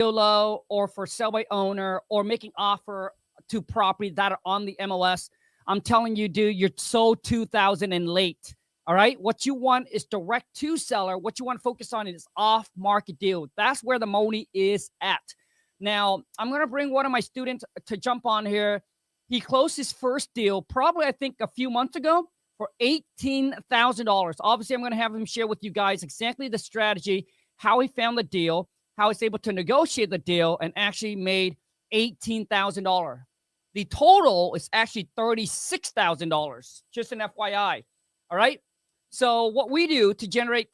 Zillow or for sell by owner or making offer to property that are on the MLS, I'm telling you, dude, you're so 2000 and late. All right. What you want is direct to seller. What you want to focus on is off market deal. That's where the money is at. Now, I'm going to bring one of my students to jump on here. He closed his first deal probably, I think, a few months ago for $18,000. Obviously, I'm going to have him share with you guys exactly the strategy, how he found the deal, how he's able to negotiate the deal, and actually made $18,000. The total is actually $36,000, just an FYI. All right. So what we do to generate,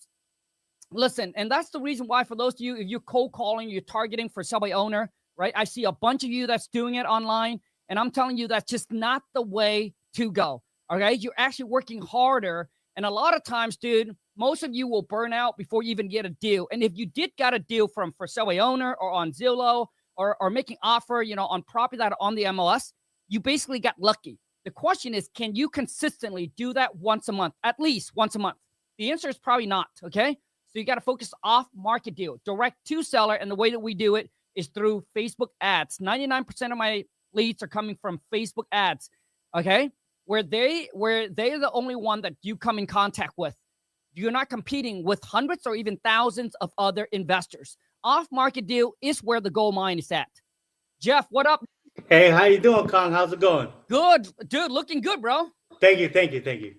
listen, and that's the reason why, for those of you, if you're cold calling, you're targeting for sell by owner, right? I see a bunch of you that's doing it online, and I'm telling you that's just not the way to go. Okay. You're actually working harder. And a lot of times, dude, most of you will burn out before you even get a deal. And if you did got a deal from for sell by owner or on Zillow or making offer, on property that are on the MLS, you basically got lucky. The question is, can you consistently do that once a month, at least once a month? The answer is probably not, okay? So you got to focus off market deal, direct to seller. And the way that we do it is through Facebook ads. 99% of my leads are coming from Facebook ads, okay? Where they're the only one that you come in contact with. You're not competing with hundreds or even thousands of other investors. Off market deal is where the gold mine is at. Jeff, what up? Hey, how you doing, Kong? How's it going? Good, dude. Looking good, bro. Thank you.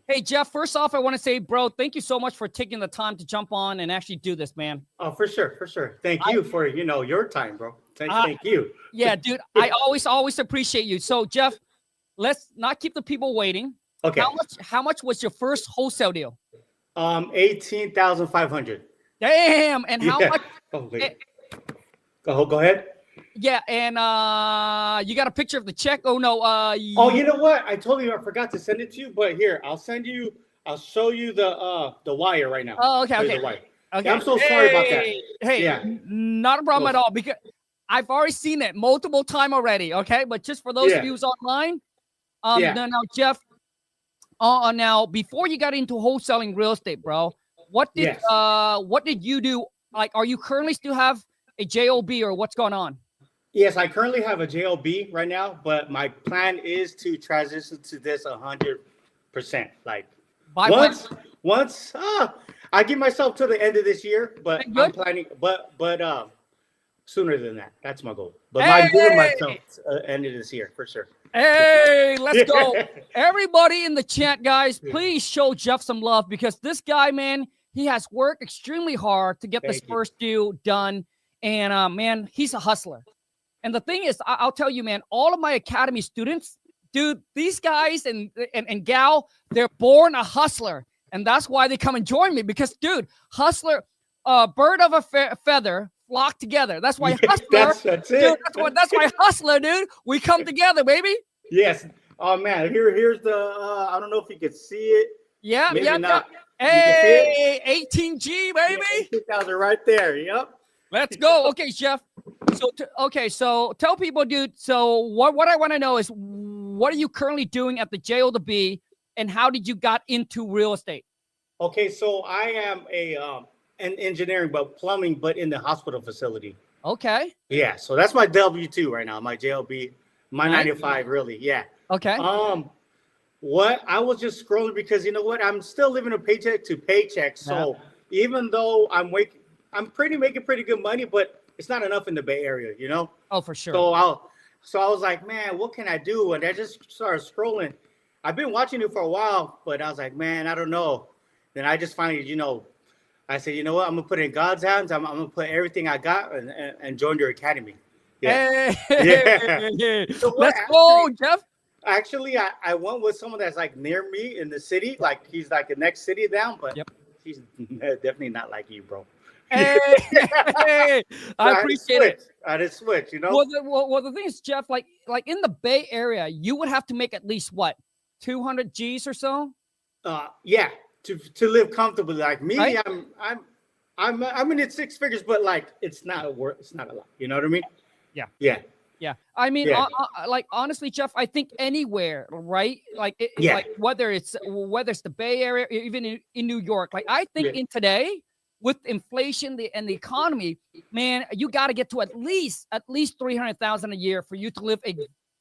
Hey, Jeff, first off, I want to say, bro, thank you so much for taking the time to jump on and actually do this, man. Oh, for sure. Thank you for, your time, bro. Thank you. Yeah, dude, I always appreciate you. So, Jeff, let's not keep the people waiting. Okay. How much was your first wholesale deal? 18,500. Damn. And how much? Go ahead. Yeah, and you got a picture of the check? Oh no. Oh, you know what? I told you I forgot to send it to you, but here I'll show you the wire right now. Oh, okay. The wire. Okay. I'm so sorry about that. Hey, yeah. Not a problem at all, because I've already seen it multiple times already. Okay, but just for those of you who's online, now Jeff, now before you got into wholesaling real estate, bro, what did you do? Like, are you currently still have a JOB or what's going on? Yes, I currently have a JOB right now, but my plan is to transition to this 100%. Like once I give myself to the end of this year, but I'm planning, but sooner than that. That's my goal. But I'm giving myself end of this year for sure. Hey, let's go. Everybody in the chat, guys, please show Jeff some love, because this guy, man, he has worked extremely hard to get this first deal done. And man, he's a hustler. And the thing is, I'll tell you, man, all of my academy students, dude, these guys and gal, they're born a hustler. And that's why they come and join me, because, dude, hustler, bird of a feather flock together. That's why hustler. That's it. Dude, that's why hustler, dude. We come together, baby. Yes. Oh man, here's the. I don't know if you can see it. Yeah. Maybe not. Hey, 18G, baby. 18,000 right there. Yep. Let's go. Okay, Jeff. So tell people, dude. So what I want to know is, what are you currently doing at the JOB, and how did you got into real estate? Okay, so I am an engineering, but plumbing, but in the hospital facility. Okay. Yeah, so that's my W-2 right now, my JOB, my 9-to-5, really. Yeah. Okay. What I was just scrolling, because you know what, I'm still living a paycheck to paycheck. So even though I'm making pretty good money, but it's not enough in the Bay Area, you know? Oh, for sure. So I was like, man, what can I do? And I just started scrolling. I've been watching it for a while, but I was like, man, I don't know. Then I just finally, I said, you know what? I'm gonna put it in God's hands. I'm gonna put everything I got and join your academy. Yeah. Hey. So let's go, Jeff. Actually, I went with someone that's like near me in the city. Like he's like the next city down, but he's definitely not like you, bro. Hey, I appreciate it. I just switch, Well, the thing is, Jeff, like in the Bay Area, you would have to make at least what, 200 G's or so? Yeah, to live comfortably. Like me, right? I'm in it six figures, but like it's not a lot. You know what I mean? Yeah. I mean, like honestly, Jeff, I think anywhere, right? Like whether it's the Bay Area, or even in New York. Like I think in today, with inflation and the economy, man, you got to get to at least 300,000 a year for you to live a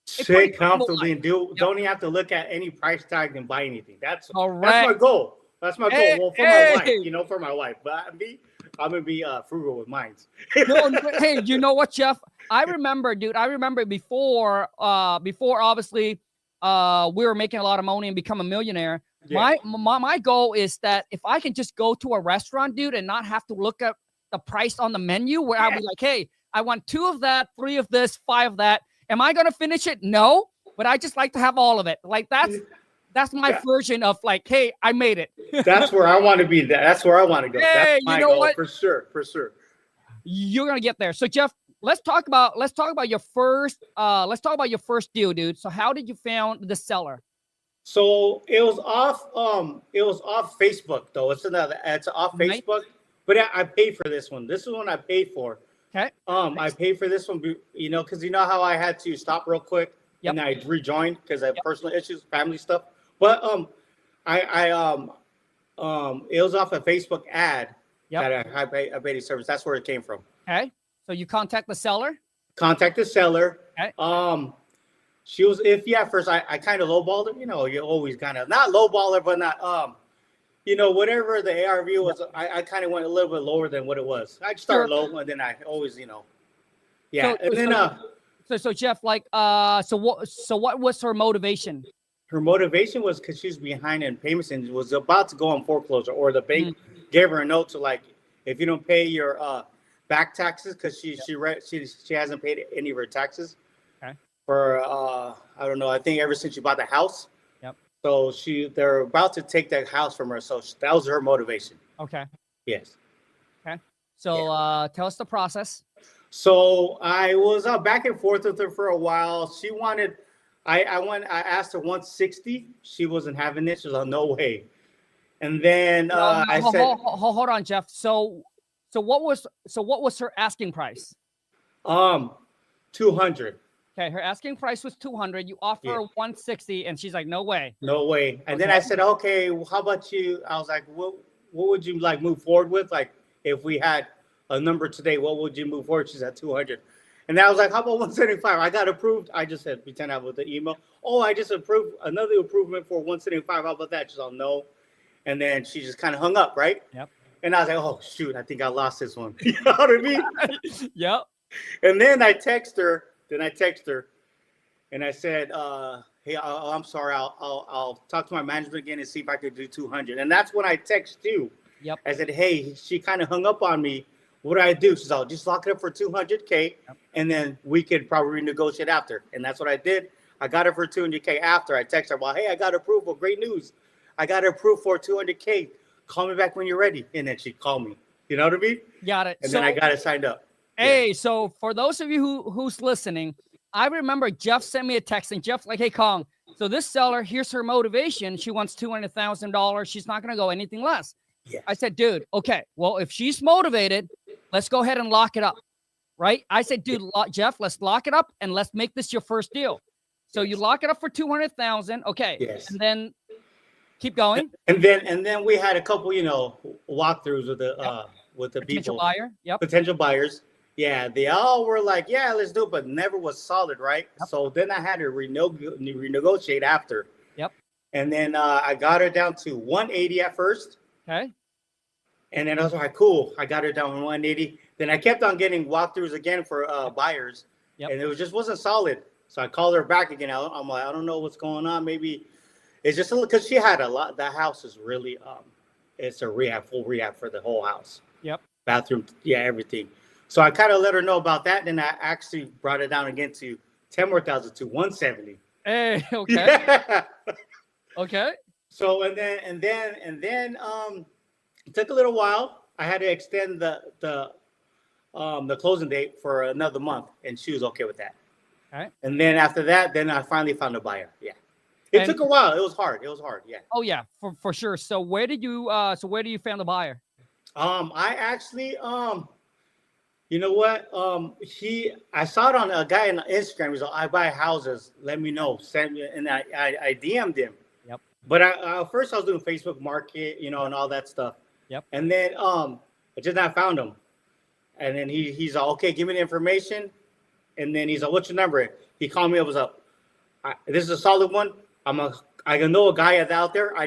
sit comfortably and don't even have to look at any price tag and buy anything. That's my goal. That's my goal. Well, for my wife, for my wife. But I'm gonna be frugal with mine. No, hey, you know what, Jeff? I remember, dude. I remember before obviously, we were making a lot of money and become a millionaire. Yeah. My goal is that if I can just go to a restaurant, dude, and not have to look at the price on the menu, where I'll be like, hey, I want 2 of that, 3 of this, 5 of that. Am I gonna finish it? No, but I just like to have all of it. Like that's my version of like, hey, I made it. That's where I want to be. That's where I want to go. Hey, that's my goal, what? For sure. You're gonna get there. So Jeff, let's talk about your first deal, dude. So how did you found the seller? So it was off Facebook though. It's off Facebook, but I paid for this one. This is one I paid for. Okay. I paid for this one, because you know how I had to stop real quick and I rejoined because I have personal issues, family stuff. But it was off a Facebook ad that I paid a service. That's where it came from. Okay. So you contact the seller? Contact the seller. Okay. She was iffy at first. I kind of lowballed her. You always kind of not lowballer, but not whatever the ARV was. I kind of went a little bit lower than what it was. I'd start low, and then I always, So Jeff, so what was her motivation? Her motivation was because she's behind in payments and was about to go on foreclosure, or the bank gave her a note to like, if you don't pay your back taxes, because she hasn't paid any of her taxes for I don't know, I think ever since she bought the house. So they're about to take that house from her. So that was her motivation. Okay. Yes. Okay. So tell us the process. So I was back and forth with her for a while. She wanted, I asked her 160. She wasn't having it. She was like, no way. And then I said, hold on, Jeff. So what was her asking price? 200. Okay, her asking price was 200. You offer her 160, and she's like, "No way." No way. And then I said, "Okay, well, how about you?" I was like, "What would you like move forward with? Like, if we had a number today, what would you move forward?" She's at 200, and I was like, "How about 175?" I got approved. I just said, pretend I with the email. Oh, I just approved another improvement for 175. How about that? She's all no, and then she just kind of hung up, right? Yep. And I was like, "Oh shoot, I think I lost this one." You know what I mean? Yep. And then I text her. And I said, "Hey, I'm sorry. I'll talk to my management again and see if I could do 200." And that's when I text you. Yep. I said, "Hey, she kind of hung up on me. What do I do?" She's all, "Just lock it up for 200K, and then we could probably renegotiate after." And that's what I did. I got it for 200K after. I texted her, "Well, hey, I got approval. Great news. I got approved for 200K. Call me back when you're ready." And then she called me. You know what I mean? Got it. And then I got it signed up. Hey, so for those of you who's listening, I remember Jeff sent me a text, and Jeff's like, "Hey, Kong, so this seller, here's her motivation. She wants $200,000. She's not going to go anything less." Yes. I said, "Dude, okay, well, if she's motivated, let's go ahead and lock it up." Right? I said, "Dude, Jeff, let's lock it up and let's make this your first deal." So you lock it up for 200,000. Okay. Yes. And then keep going. And then we had a couple, walkthroughs with the potential people. Buyer. Yep. Potential buyers. Yeah, they all were like, "Yeah, let's do it," but never was solid, right? Yep. So then I had to renegotiate after. Yep. And then I got her down to 180 at first. Okay. And then I was like, cool. I got her down to 180. Then I kept on getting walkthroughs again for buyers. Yep. And it wasn't solid. So I called her back again. I'm like, I don't know what's going on. Maybe it's just a little, because she had a lot. The house is really, it's a full rehab for the whole house. Yep. Bathroom, everything. So I kind of let her know about that. Then I actually brought it down again to 10 more thousand to 170. Hey, okay. Yeah. Okay. So and then it took a little while. I had to extend the closing date for another month, and she was okay with that. All right. And then after that, then I finally found a buyer. Yeah. It took a while. It was hard. Yeah. Oh yeah, for sure. So where did you find the buyer? I actually you know what? I saw it on a guy on Instagram. He's like, "I buy houses. Let me know. Send me." And I DM'd him. But first I was doing Facebook Market, and all that stuff. Yep. And then I just not found him. And then he's like, okay, give me the information. And then he's like, what's your number? He called me up, was up. This is a solid one. I know a guy out there. I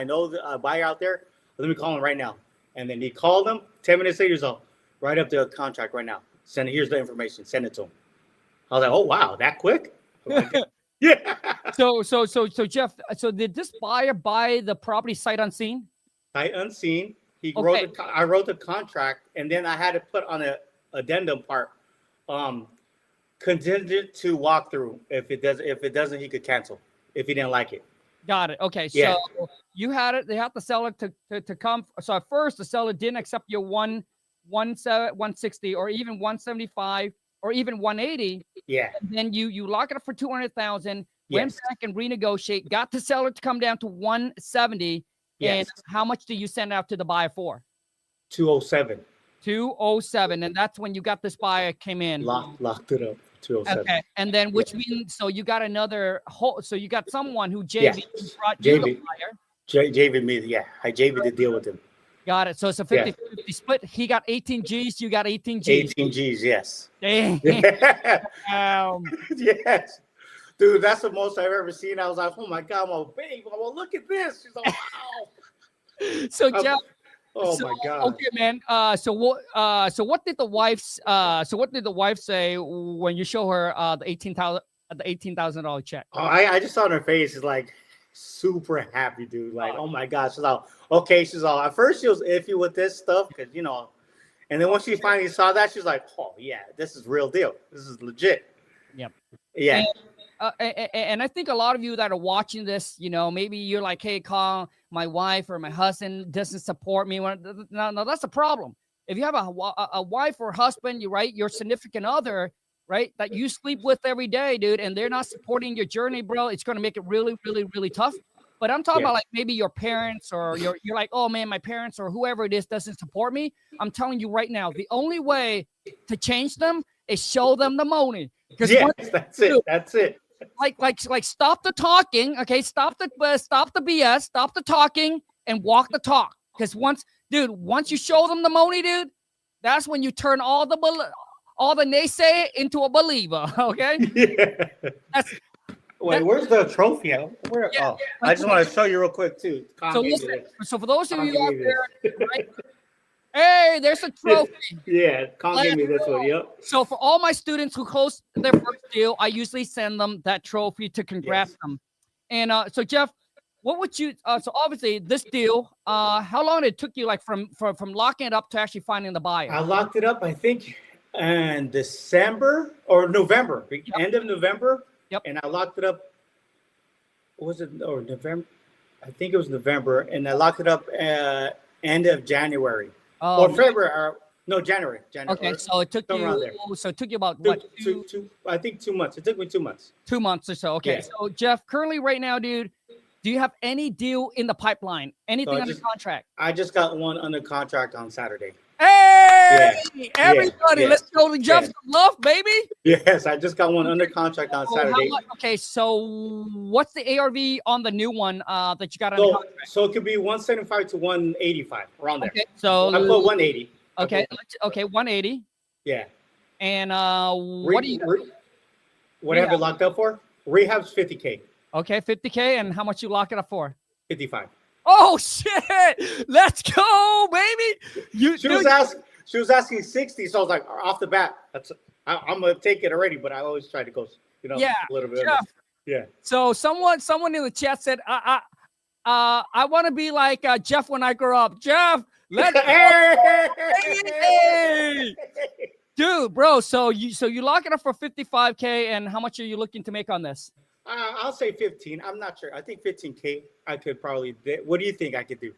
know the buyer out there. Let me call him right now. And then he called him. 10 minutes later, he's like, write up the contract right now. Here's the information. Send it to him. I was like, oh wow, that quick? Yeah. So Jeff, so did this buyer buy the property sight unseen? Sight unseen. Okay. I wrote the contract, and then I had to put on a addendum part, contingent to walkthrough. If it doesn't, he could cancel if he didn't like it. Got it. Okay. Yeah. So you had it. They have the seller to come. So at first, the seller didn't accept your 160 or even 175 or even 180. Yeah. And then you lock it up for 200,000. Yes. Went back and renegotiate. Got the seller to come down to 170. Yes. And how much do you send out to the buyer for? 207. 207. And that's when you got this buyer came in. Locked it up. 207. Okay. And then which means so you got another whole. So you got someone who JV brought you the buyer. JV me. Yeah. I JV to deal with him. Got it. So it's a 50-50 split. He got 18 G's. You got 18 G's. 18 G's. Yes. Damn. Yes. Dude, that's the most I've ever seen. I was like, oh my God, I'm babe. Oh, look at this. She's like, wow. So Jeff. My God. Okay, man. So what did the wife say when you show her the $18,000 check? Oh, I just saw on her face. She's like super happy, dude. Like, oh my God. She's like, okay. She's all, at first she was iffy with this stuff because, and then once she finally saw that, she's like, oh yeah, this is real deal. This is legit. Yep. Yeah. And I think a lot of you that are watching this, maybe you're like, hey, Carl, my wife or my husband doesn't support me. No, that's a problem. If you have a wife or husband, your significant other, right, that you sleep with every day, dude, and they're not supporting your journey, bro, it's going to make it really, really, really tough. But I'm talking about like maybe your parents or you're like, oh man, my parents or whoever it is doesn't support me. I'm telling you right now, the only way to change them is show them the money. Yes, that's it. That's it. Like stop the talking, okay? Stop the BS, stop the talking, and walk the talk. Because once you show them the money, dude, that's when you turn all the naysayer into a believer, okay? Yeah. Where's the trophy? I just want to show you real quick too. So for those of you out there, right? Hey, there's a trophy. Yeah, Con gave me this one. Yep. So for all my students who close their first deal, I usually send them that trophy to congrats them. And so Jeff, what would you? So obviously this deal, how long did it took you, like from locking it up to actually finding the buyer? I locked it up, I think, in December or November, end of November. Yep. And I locked it up. Was it or November? I think it was November, and I locked it up end of January. Or February, January. Okay, so it took you. So it took you about what? I think 2 months. It took me 2 months. 2 months or so. Okay, so Jeff, currently right now, dude, do you have any deal in the pipeline? Anything under contract? I just got one under contract on Saturday. Hey, everybody, let's show the Jeff some love, baby. Yes, I just got one under contract on Saturday. Okay, so what's the ARV on the new one that you got under contract? So it could be 175 to 185, around there. Okay, so I put 180. Okay, 180. Yeah. And what do you? What have you locked up for? Rehab's $50K. Okay, $50K, and how much you lock it up for? $55. Oh shit! Let's go, baby. She was asking 60, so I was like, off the bat, I'm gonna take it already. But I always try to go, a little bit. Yeah. So someone in the chat said, I want to be like Jeff when I grow up. Jeff, let's go. Hey! Dude, bro. So you lock it up for $55K, and how much are you looking to make on this? I'll say 15. I'm not sure. I think 15K. I could probably. What do you think I could do?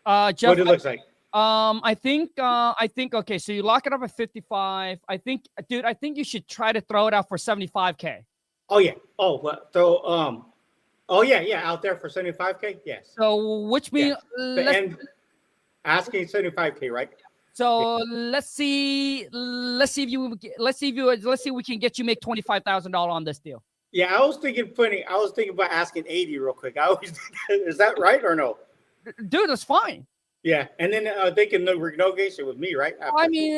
Jeff, what it looks like? I think. Okay, so you lock it up at 55. I think, dude. I think you should try to throw it out for 75K. Oh yeah. Oh well. So Oh yeah. Out there for 75K. Yes. So which means asking 75K, right? So let's see if we can get you make $25,000 on this deal. Yeah, I was thinking about asking 80 real quick. Is that right or no? Dude, that's fine. Yeah, and then they can negotiate with me, right? I mean,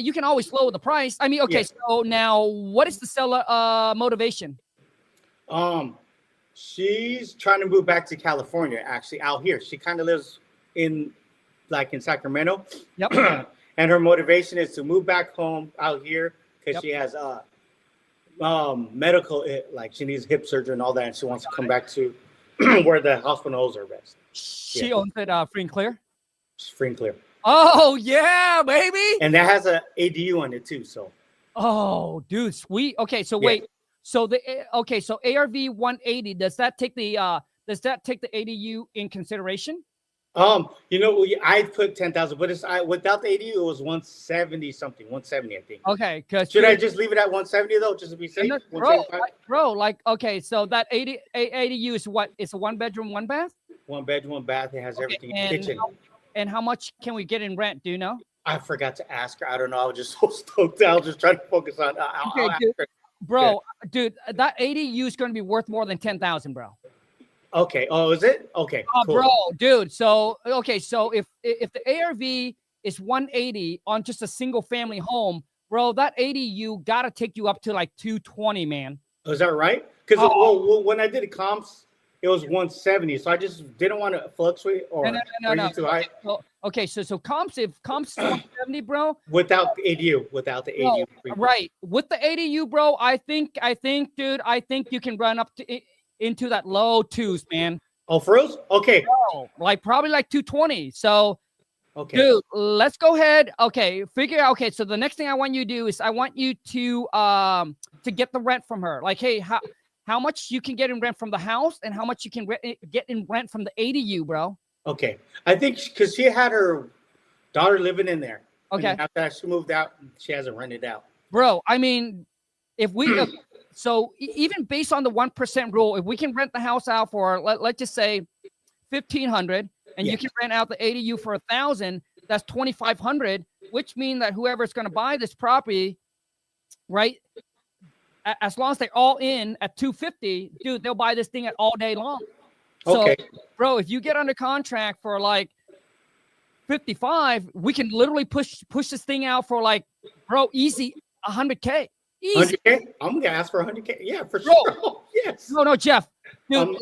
you can always lower the price. I mean, okay. Yeah. So now, what is the seller motivation? She's trying to move back to California. Actually, out here, she kind of lives in Sacramento. Yep. And her motivation is to move back home out here because she has medical, like she needs hip surgery and all that, and she wants to come back to where the hospital knows her best. She owns it free and clear. Free and clear. Oh yeah, baby. And that has a ADU on it too. So. Oh, dude, sweet. Okay, so wait. So so ARV 180, does that take the ADU in consideration? I put 10,000, but it's without the ADU, it was 170 something, 170, I think. Okay, because should I just leave it at 170 though, just to be safe? Bro, okay, so that ADU is what? It's a 1-bedroom, 1-bath? 1 bedroom, 1 bath. It has everything in the kitchen. And how much can we get in rent? Do you know? I forgot to ask her. I don't know. I was just so stoked. I was just trying to focus on. Dude, that ADU is going to be worth more than 10,000, bro. Okay. Oh, is it? Okay. Cool. Bro, dude. So if the ARV is 180 on just a single family home, bro, that ADU got to take you up to like 220, man. Is that right? Because when I did comps, it was 170, so I just didn't want to fluctuate or no. too high. Okay, so comps is 170, bro. Without the ADU, right? With the ADU, bro, I think, dude, you can run up to into that low 2s, man. Oh, for reals? Okay. Bro, probably 220. So, okay, dude, let's go ahead. Okay, figure out. Okay, so the next thing I want you to do is I want you to get the rent from her. Like, hey, how much you can get in rent from the house and how much you can get in rent from the ADU, bro. Okay. I think because she had her daughter living in there. Okay. After she moved out, she hasn't rented out. Bro, I mean, if we so even based on the 1% rule, if we can rent the house out for let's just say $1,500 and you can rent out the ADU for $1,000, that's $2,500, which means that whoever's going to buy this property, right? As long as they're all in at $250, dude, they'll buy this thing all day long. So, bro, if you get under contract for like 55, we can literally push this thing out for like, bro, easy 100K. Easy. 100K? I'm gonna ask for 100K. Yeah, for sure. Yes. No, Jeff. Dude,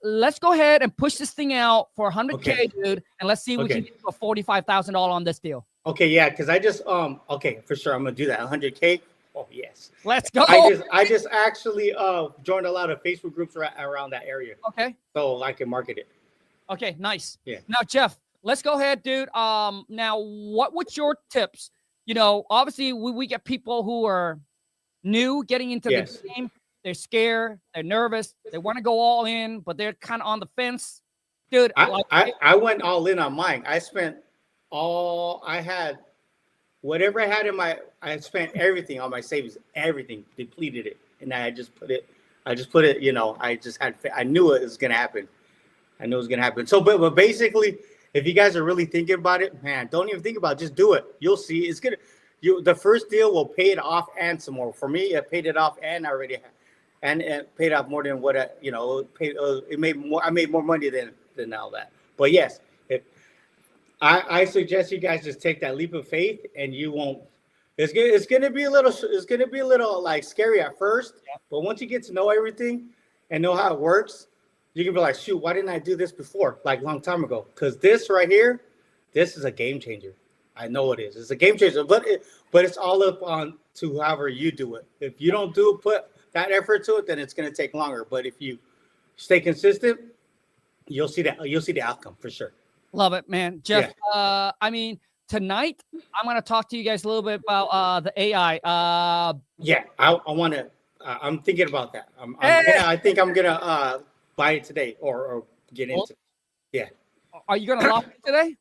let's go ahead and push this thing out for 100K, dude, and let's see if we can get a $45,000 on this deal. Okay, yeah, because I just for sure I'm gonna do that. 100K. Oh yes. Let's go. I just actually joined a lot of Facebook groups around that area. Okay. So I can market it. Okay, nice. Yeah. Now, Jeff, let's go ahead, dude. Now, what would your tips? Obviously we get people who are new getting into the game. They're scared, they're nervous, they want to go all in, but they're kind of on the fence. Dude, I went all in on mine. I spent I had whatever I had I spent everything on my savings, everything, depleted it. And I just put it, I knew it was going to happen. So, but basically, if you guys are really thinking about it, man, don't even think about it. Just do it. You'll see. It's going to, the first deal will pay it off and some more. For me, it paid it off and I already had, and it paid off more than what it made more. I made more money than all that. But yes, I suggest you guys just take that leap of faith, and you won't. It's gonna be a little like scary at first, but once you get to know everything and know how it works, you can be like, shoot, why didn't I do this before, like a long time ago? Because this right here, this is a game changer. I know it is. It's a game changer, but it's all up on to however you do it. If you don't put that effort to it, then it's gonna take longer. But if you stay consistent, you'll see the outcome for sure. Love it, man. Jeff, I mean, tonight, I'm going to talk to you guys a little bit about the AI. I want to, I'm thinking about that. I think I'm going to buy it today or get into it. Yeah. Are you going to lock it today?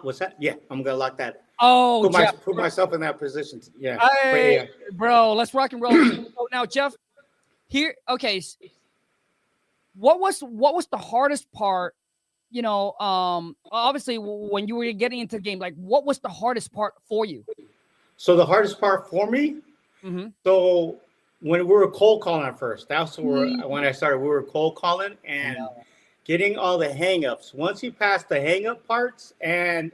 What's that? Yeah, I'm going to lock that. Oh, put myself in that position. Yeah. Hey, bro, let's rock and roll. So now, Jeff, here, okay. What was the hardest part? Obviously when you were getting into the game, like what was the hardest part for you? So the hardest part for me, so when we were cold calling at first, that's when I started, we were cold calling and getting all the hangups. Once you pass the hangup parts, and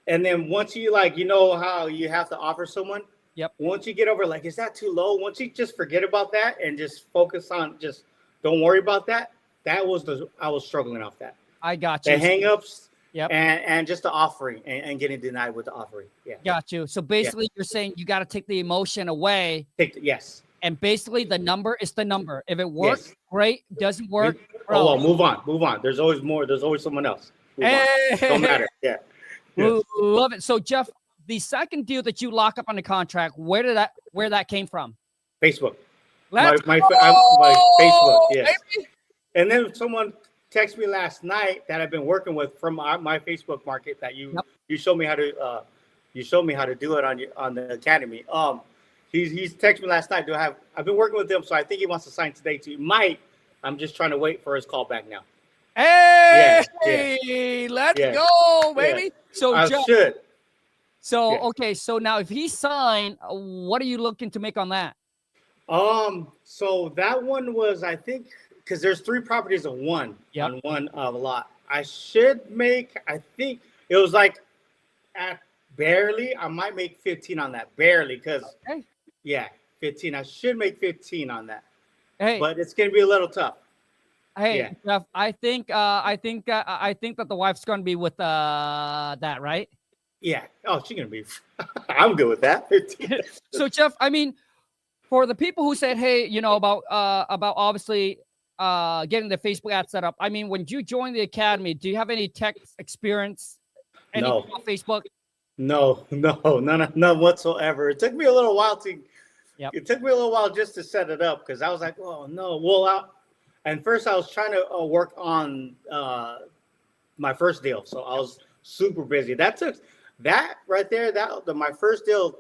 then once you like, you know how you have to offer someone. Yep. Once you get over like, is that too low? Once you just forget about that and just focus on just don't worry about that. I was struggling off that. I got you. The hangups. Yep. And just the offering and getting denied with the offering. Yeah. Got you. So basically, you're saying you got to take the emotion away. Yes. And basically, the number is the number. If it works, great. Doesn't work, bro. Oh, well, move on. There's always more. There's always someone else. Don't matter. Yeah. Love it. So, Jeff, the second deal that you lock up on the contract, where that came from? Facebook. My Facebook. Yes. Baby. And then someone texted me last night that I've been working with from my Facebook market that you showed me how to do it on the academy. He's texted me last night. I've been working with him, so I think he wants to sign today too. I'm just trying to wait for his call back now. Hey, let's go, baby. Yeah. So I should. So okay, so now if he signed, what are you looking to make on that? So that one was, I think, because there's 3 properties on one lot. I should make, I think it was like at barely, I might make 15 on that, barely, because 15. I should make 15 on that. Hey, but it's gonna be a little tough. Hey, Jeff, I think that the wife's gonna be with that, right? Yeah. Oh, she's gonna be. I'm good with that. 15. So, Jeff, I mean, for the people who said, hey, you know, about obviously getting the Facebook ad set up. I mean, when you joined the academy, do you have any tech experience? No. On Facebook? No, none whatsoever. It took me a little while It took me a little while just to set it up because I was like, oh no. Well, and first I was trying to work on my first deal, so I was super busy. That right there. My first deal.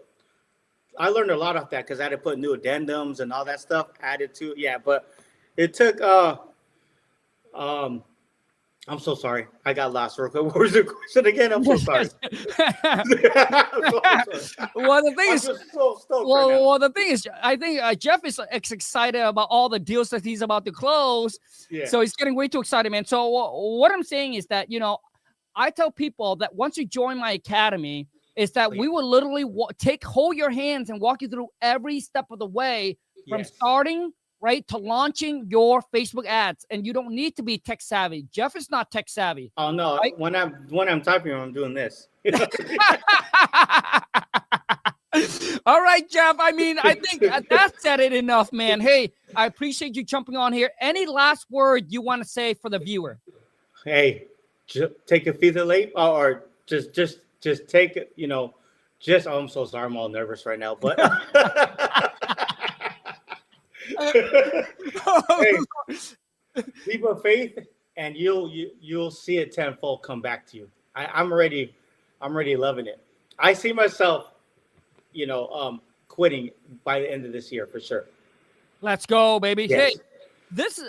I learned a lot off that because I had to put new addendums and all that stuff added to it. Yeah, but it took I'm so sorry. I got lost real quick. What was the question again? I'm so sorry. Well, the thing is, the thing is, I think Jeff is excited about all the deals that he's about to close. Yeah. So he's getting way too excited, man. So what I'm saying is that, you know, I tell people that once you join my academy, is that we will literally hold your hands and walk you through every step of the way from starting to launching your Facebook ads. And you don't need to be tech savvy. Jeff is not tech savvy. Oh no, right? when I'm typing, I'm doing this. All right, Jeff. I mean, I think that said it enough, man. Hey, I appreciate you jumping on here. Any last word you want to say for the viewer? Hey, take a feed late or just take it, you know, oh, I'm so sorry. I'm all nervous right now, but hey, leap of faith and you'll see it tenfold come back to you. I'm already loving it. I see myself, you know, quitting by the end of this year for sure. Let's go, baby. Yes. Hey, this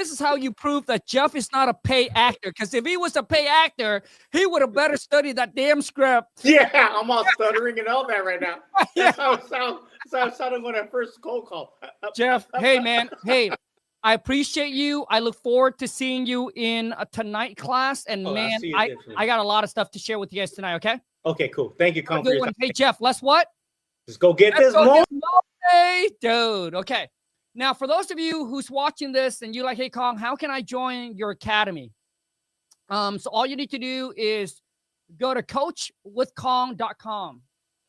is how you prove that Jeff is not a pay actor. Because if he was a pay actor, he would have better studied that damn script. Yeah, I'm all stuttering and all that right now. That's how it sounded when I first cold call. Jeff, hey man, hey, I appreciate you. I look forward to seeing you in a tonight class. And man, I got a lot of stuff to share with you guys tonight. Okay. Okay, cool. Thank you, Con. Hey Jeff, let's what? Let's go get this moment. Hey, dude. Okay. Now, for those of you who's watching this and you're like, hey, Kong, how can I join your academy? So all you need to do is go to coachwithkong.com.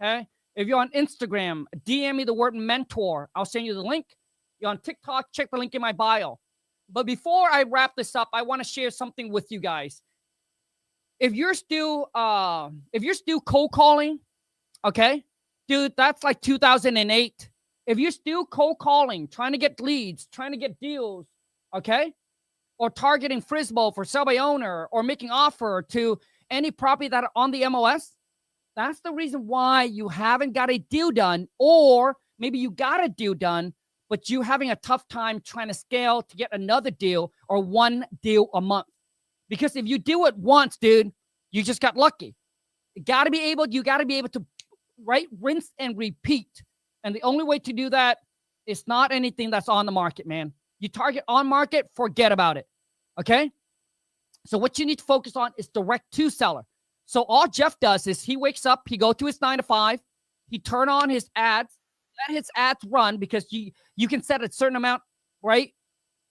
Okay. If you're on Instagram, DM me the word mentor. I'll send you the link. You're on TikTok, check the link in my bio. But before I wrap this up, I want to share something with you guys. If you're still cold calling, okay, dude, that's like 2008. If you're still cold calling, trying to get leads, trying to get deals, okay, or targeting Frisbo for sell by owner or making offer to any property that are on the MLS, that's the reason why you haven't got a deal done, or maybe you got a deal done, but you're having a tough time trying to scale to get another deal or one deal a month. Because if you do it once, dude, you just got lucky. You got to be able to rinse and repeat. And the only way to do that is not anything that's on the market, man. You target on market, forget about it. Okay. So what you need to focus on is direct to seller. So all Jeff does is he wakes up, he go to his 9 to 5, he turn on his ads, let his ads run, because you can set a certain amount, right,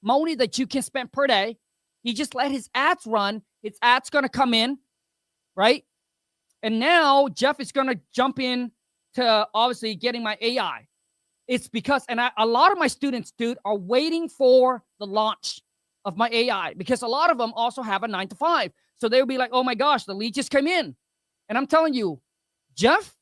money that you can spend per day. He just let his ads run. His ads going to come in, right? And now Jeff is going to jump in to obviously getting my AI. It's because, and a lot of my students, dude, are waiting for the launch of my AI, because a lot of them also have a 9 to 5. So they'll be like, oh my gosh, the lead just came in. And I'm telling you, Jeff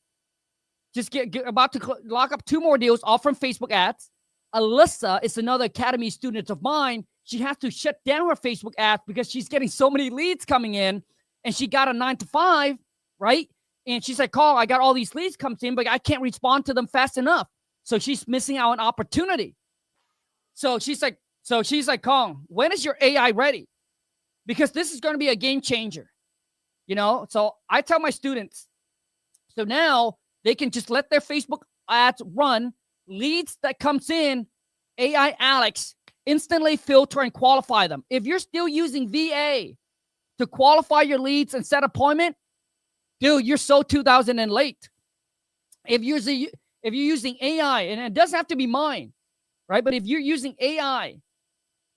just about to lock up 2 more deals, all from Facebook ads. Alyssa is another Academy student of mine. She has to shut down her Facebook ads because she's getting so many leads coming in, and she got a 9 to 5, right? And she's like, Carl, I got all these leads coming in, but I can't respond to them fast enough. So she's missing out on opportunity. So she's like, Carl, when is your AI ready? Because this is going to be a game changer, you know? So I tell my students, so now they can just let their Facebook ads run. Leads that comes in, AI Alex instantly filter and qualify them. If you're still using VA to qualify your leads and set appointment, dude, you're so 2000 and late. If you're using AI, and it doesn't have to be mine, right? But if you're using AI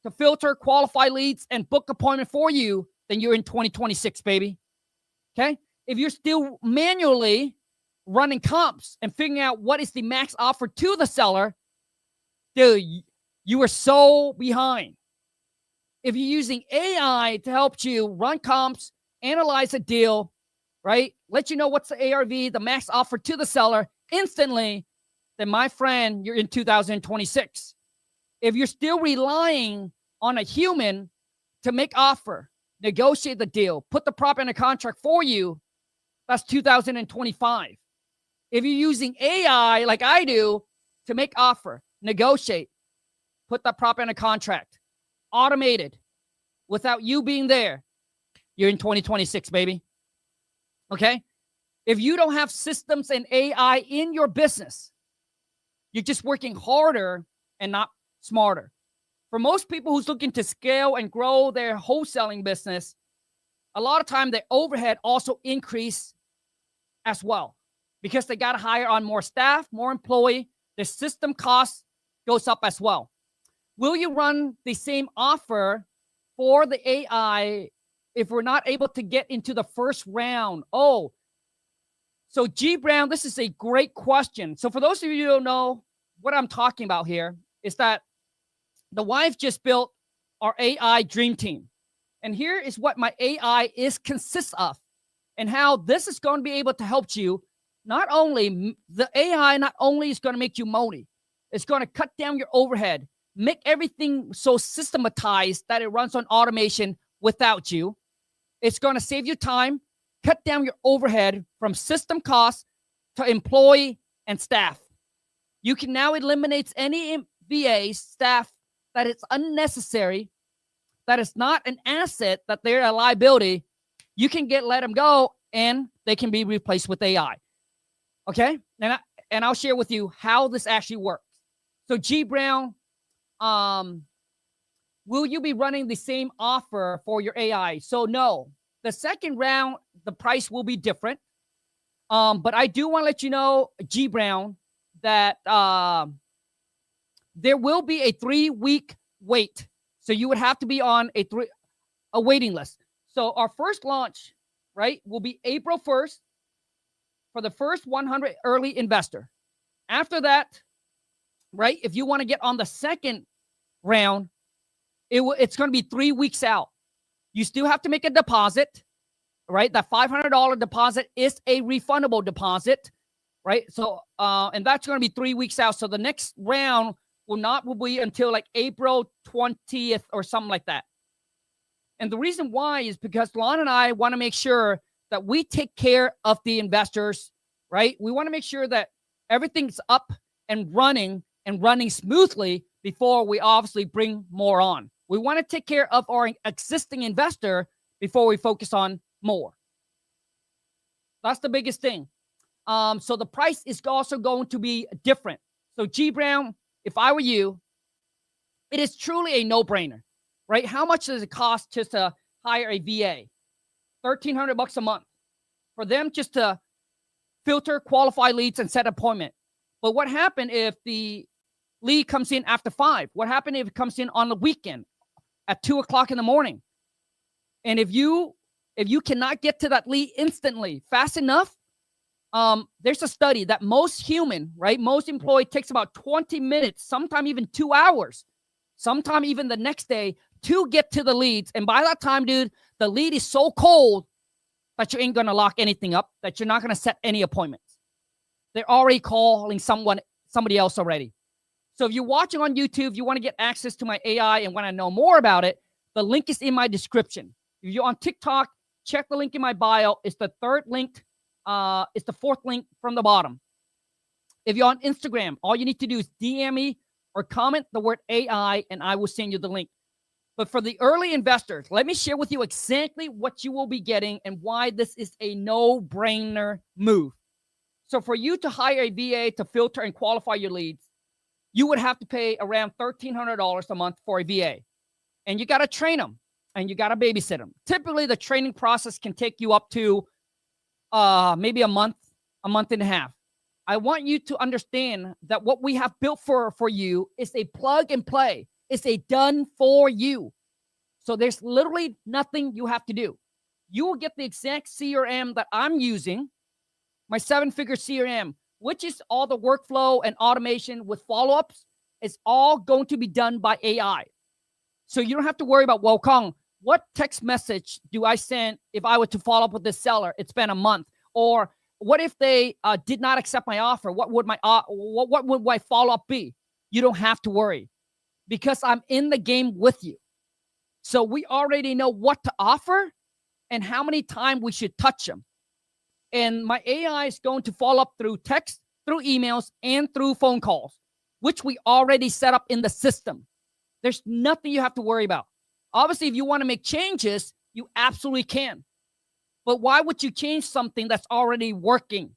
to filter, qualify leads, and book appointment for you, then you're in 2026, baby. Okay? If you're still manually running comps and figuring out what is the max offer to the seller, dude, you are so behind. If you're using AI to help you run comps, analyze a deal, right? Let you know what's the ARV, the max offer to the seller instantly, then my friend, you're in 2026. If you're still relying on a human to make offer, negotiate the deal, put the prop in a contract for you, that's 2025. If you're using AI like I do to make offer, negotiate, put the prop in a contract, automated, without you being there, you're in 2026, baby. Okay? If you don't have systems and AI in your business, you're just working harder and not smarter. For most people who's looking to scale and grow their wholesaling business, a lot of time their overhead also increase as well, because they got to hire on more staff, more employee. The system cost goes up as well. Will you run the same offer for the AI if we're not able to get into the first round? Oh, so G Brown, this is a great question. So for those of you who don't know what I'm talking about here, is that the wife just built our AI dream team. And here is what my AI consists of, and how this is going to be able to help you. Not only the AI, not only is going to make you money, it's going to cut down your overhead, make everything so systematized that it runs on automation without you. It's going to save you time, cut down your overhead from system costs to employee and staff. You can now eliminate any VA staff that is unnecessary, that is not an asset, that they're a liability. You can let them go, and they can be replaced with AI. Okay? And I'll share with you how this actually works. So G Brown, will you be running the same offer for your AI? So no. The second round, the price will be different. But I do want to let you know, G Brown, that there will be a 3-week wait. So you would have to be on a waiting list. So our first launch, right, will be April 1st for the first 100 early investor. After that, right, if you want to get on the second round, it's going to be 3 weeks out. You still have to make a deposit, right? That $500 deposit is a refundable deposit, right? So, and that's going to be 3 weeks out. So the next round will be until like April 20th or something like that. And the reason why is because Lon and I want to make sure that we take care of the investors, right? We want to make sure that everything's up and running smoothly before we obviously bring more on. We want to take care of our existing investor before we focus on more. That's the biggest thing. So the price is also going to be different. So G Brown, if I were you, it is truly a no-brainer, right? How much does it cost just to hire a VA? $1,300 a month for them just to filter, qualify leads, and set appointment. But what happened if the lead comes in after 5? What happened if it comes in on the weekend at 2 o'clock in the morning? And if you cannot get to that lead instantly, fast enough, there's a study that most employee takes about 20 minutes, sometimes even 2 hours, sometime even the next day to get to the leads. And by that time, dude, the lead is so cold that you ain't going to lock anything up, that you're not going to set any appointments. They're already calling somebody else already. So if you're watching on YouTube, you want to get access to my AI and want to know more about it, the link is in my description. If you're on TikTok, check the link in my bio. It's the third link. It's the fourth link from the bottom. If you're on Instagram, all you need to do is DM me or comment the word AI, and I will send you the link. But for the early investors, let me share with you exactly what you will be getting and why this is a no-brainer move. So for you to hire a VA to filter and qualify your leads, you would have to pay around $1,300 a month for a VA. And you got to train them and you got to babysit them. Typically, the training process can take you up to maybe a month and a half. I want you to understand that what we have built for you is a plug and play. It's a done for you. So there's literally nothing you have to do. You will get the exact CRM that I'm using, my 7-figure CRM, which is all the workflow and automation with follow-ups. It's all going to be done by AI. So you don't have to worry about, well, Kong, what text message do I send if I were to follow up with this seller? It's been a month. Or what if they did not accept my offer? What would my follow-up be? You don't have to worry because I'm in the game with you. So we already know what to offer and how many times we should touch them. And my AI is going to follow up through text, through emails, and through phone calls, which we already set up in the system. There's nothing you have to worry about. Obviously, if you want to make changes, you absolutely can. But why would you change something that's already working?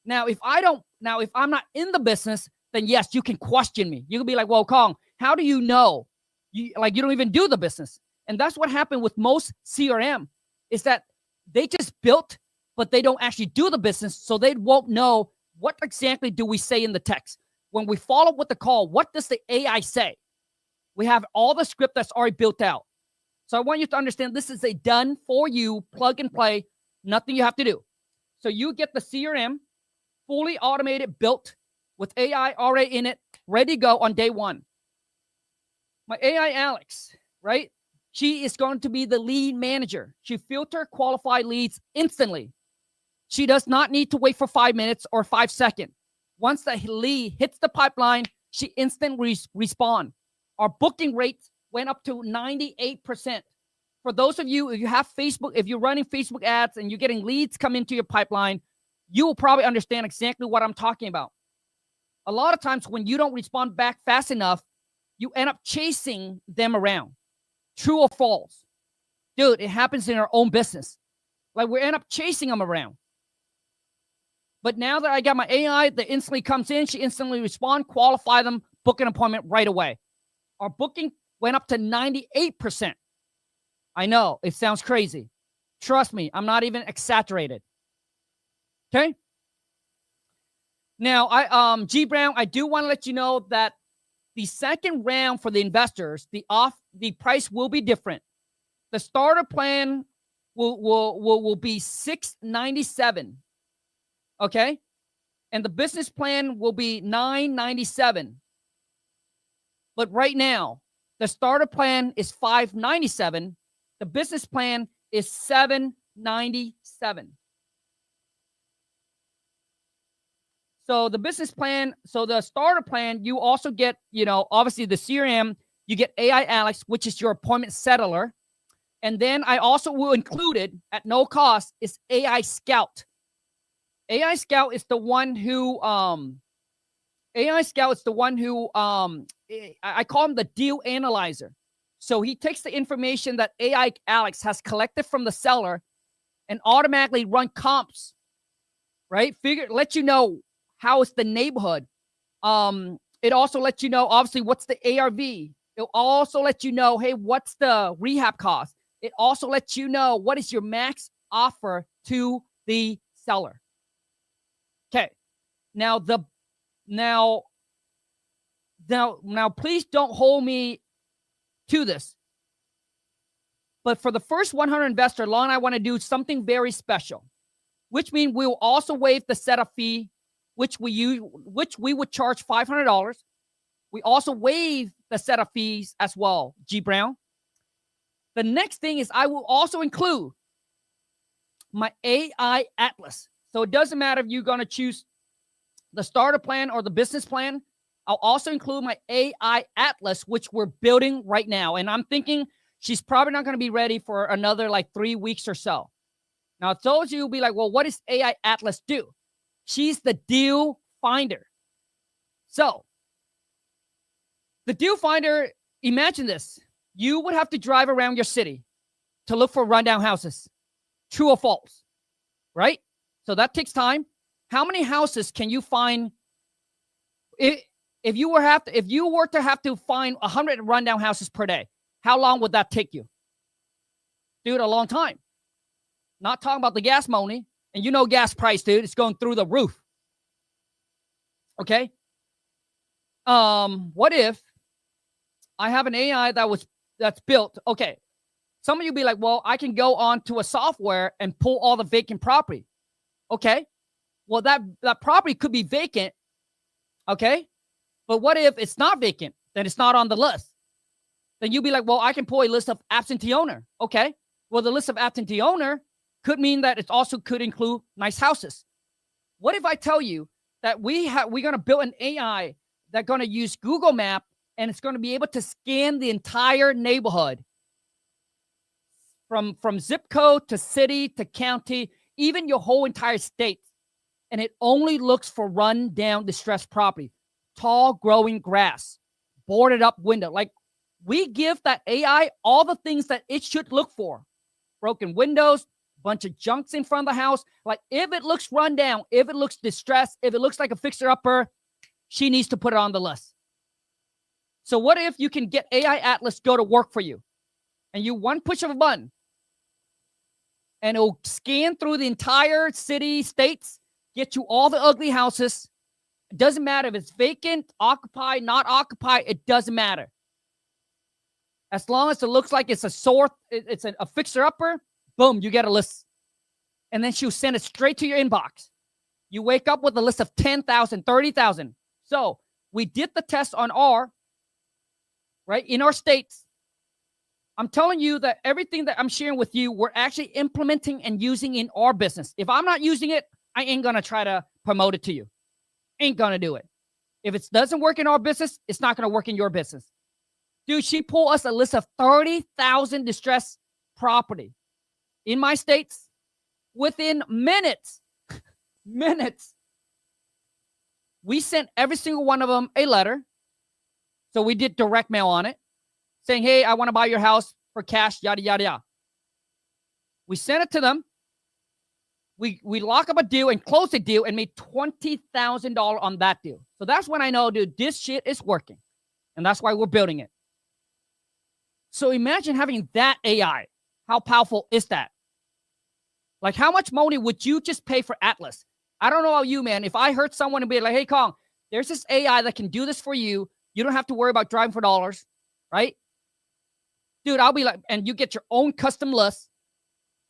Now, if I'm not in the business, then yes, you can question me. You can be like, well, Kong, how do you know? You don't even do the business. And that's what happened with most CRM is that they just built, but they don't actually do the business. So they won't know what exactly do we say in the text. When we follow up with the call, what does the AI say? We have all the script that's already built out. So I want you to understand this is a done for you, plug and play, nothing you have to do. So you get the CRM, fully automated, built with AI already in it, ready to go on day one. My AI, Alex, right? She is going to be the lead manager. She filter qualified leads instantly. She does not need to wait for 5 minutes or 5 seconds. Once the lead hits the pipeline, she instantly respond. Our booking rates went up to 98%. For those of you, if you have Facebook, if you're running Facebook ads and you're getting leads come into your pipeline, you will probably understand exactly what I'm talking about. A lot of times when you don't respond back fast enough, you end up chasing them around. True or false? Dude, it happens in our own business. Like we end up chasing them around. But now that I got my AI that instantly comes in, she instantly responds, qualify them, book an appointment right away. Our booking went up to 98%. I know, it sounds crazy. Trust me, I'm not even exaggerated. Okay? Now, G Brown, I do want to let you know that the second round for the investors, the price will be different. The starter plan will be $697. Okay? And the business plan will be $997. But right now, the starter plan is $597. The business plan is $797. So the business plan, so the starter plan, you also get, obviously the CRM, you get AI Alex, which is your appointment settler. And then I also will include it at no cost is AI Scout. AI Scout is the one who, I call him the deal analyzer. So he takes the information that AI Alex has collected from the seller and automatically run comps, right? Let you know how is the neighborhood. It also lets you know, obviously, what's the ARV. It'll also let you know, hey, what's the rehab cost? It also lets you know what is your max offer to the seller. Okay. Now, please don't hold me to this. But for the first 100 investor, Lon and I want to do something very special, which means we will also waive the setup fee, which we would charge $500. We also waive the setup fees as well, G. Brown. The next thing is I will also include my AI Atlas. So it doesn't matter if you're going to choose the starter plan or the business plan. I'll also include my AI Atlas, which we're building right now. And I'm thinking she's probably not going to be ready for another like 3 weeks or so. Now, those of you will be like, well, what does AI Atlas do? She's the deal finder. So the deal finder, imagine this. You would have to drive around your city to look for rundown houses. True or false, right? So that takes time. How many houses can you find? If you were to have to find 100 rundown houses per day, how long would that take you? Dude, a long time. Not talking about the gas money. And you know gas price, dude, it's going through the roof. Okay? What if I have an AI that's built? Okay. Some of you be like, well, I can go on to a software and pull all the vacant property. Okay. Well, that property could be vacant. Okay. But what if it's not vacant? Then it's not on the list. Then you'll be like, well, I can pull a list of absentee owner. Okay. Well, the list of absentee owner could mean that it also could include nice houses. What if I tell you that we're going to build an AI that's going to use Google Map and it's going to be able to scan the entire neighborhood from zip code to city to county, even your whole entire state. And it only looks for run down distressed property, tall growing grass, boarded up window. Like we give that AI all the things that it should look for. Broken windows, bunch of junks in front of the house. Like if it looks run down, if it looks distressed, if it looks like a fixer-upper, she needs to put it on the list. So what if you can get AI Atlas go to work for you? And you one push of a button, and it'll scan through the entire city, states, get you all the ugly houses. It doesn't matter if it's vacant, occupied, not occupied. It doesn't matter. As long as it looks like it's a fixer-upper, boom, you get a list. And then she'll send it straight to your inbox. You wake up with a list of 10,000, 30,000. So we did the test on in our states. I'm telling you that everything that I'm sharing with you, we're actually implementing and using in our business. If I'm not using it, I ain't going to try to promote it to you. Ain't going to do it. If it doesn't work in our business, it's not going to work in your business. Dude, she pulled us a list of 30,000 distressed property in my states within minutes. Minutes. We sent every single one of them a letter. So we did direct mail on it, saying, hey, I want to buy your house for cash, yada, yada, yada. We sent it to them. We lock up a deal and close the deal and made $20,000 on that deal. So that's when I know, dude, this shit is working. And that's why we're building it. So imagine having that AI. How powerful is that? Like, how much money would you just pay for Atlas? I don't know about you, man. If I heard someone and be like, hey, Kong, there's this AI that can do this for you. You don't have to worry about driving for dollars, right? Dude, I'll be like, and you get your own custom list.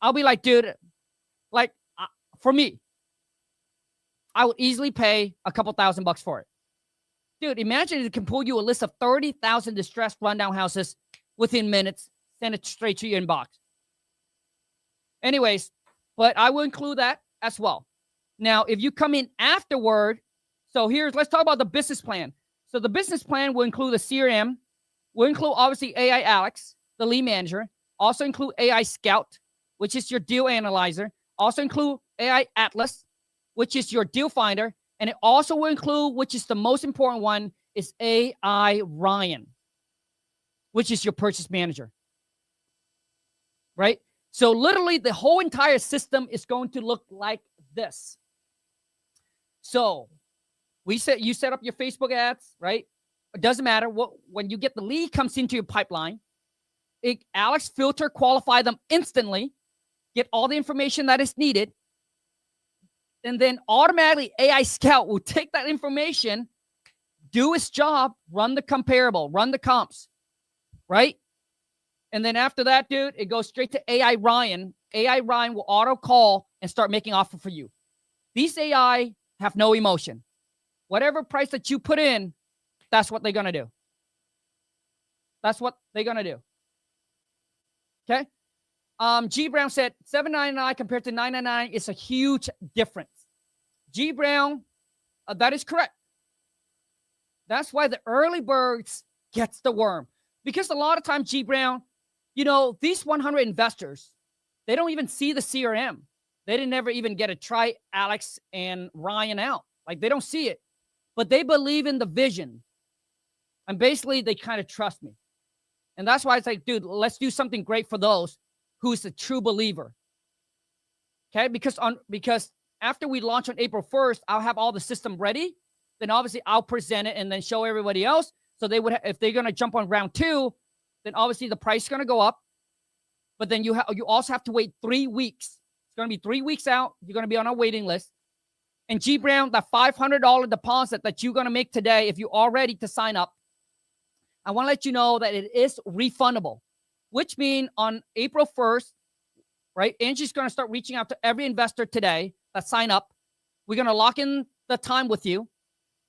I'll be like, dude, like, for me, I would easily pay a couple $1,000 for it. Dude, imagine it can pull you a list of 30,000 distressed rundown houses within minutes, send it straight to your inbox. Anyways, but I will include that as well. Now, if you come in afterward, so let's talk about the business plan. So the business plan will include the CRM, will include obviously AI Alex, the lead manager, also include AI Scout, which is your deal analyzer, also include AI Atlas, which is your deal finder, and it also will include, which is the most important one, is AI Ryan, which is your purchase manager, right? So literally the whole entire system is going to look like this. So you set up your Facebook ads, right? It doesn't matter when you get the lead comes into your pipeline, Alex filter, qualify them instantly, get all the information that is needed, and then automatically AI Scout will take that information, do its job, run the comparable, run the comps, right? And then after that, dude, it goes straight to AI Ryan. AI Ryan will auto call and start making offer for you. These AI have no emotion. Whatever price that you put in, that's what they're going to do. That's what they're going to do. Okay? G Brown said $7.99 compared to $9.99 is a huge difference. G Brown, that is correct. That's why the early birds gets the worm. Because a lot of times, G Brown, you know, these 100 investors, they don't even see the CRM. They didn't ever even get to try Alex and Ryan out. Like, they don't see it. But they believe in the vision. And basically, they kind of trust me. And that's why it's like, dude, let's do something great for those who's a true believer. Okay? Because after we launch on April 1st, I'll have all the system ready. Then obviously I'll present it and then show everybody else. So they would, if they're going to jump on round 2, then obviously the price is going to go up. But then you also have to wait 3 weeks. It's going to be 3 weeks out. You're going to be on a waiting list. And G Brown, that $500 deposit that you're going to make today, if you are ready to sign up, I want to let you know that it is refundable, which means on April 1st, right, Angie's going to start reaching out to every investor today that sign up. We're going to lock in the time with you.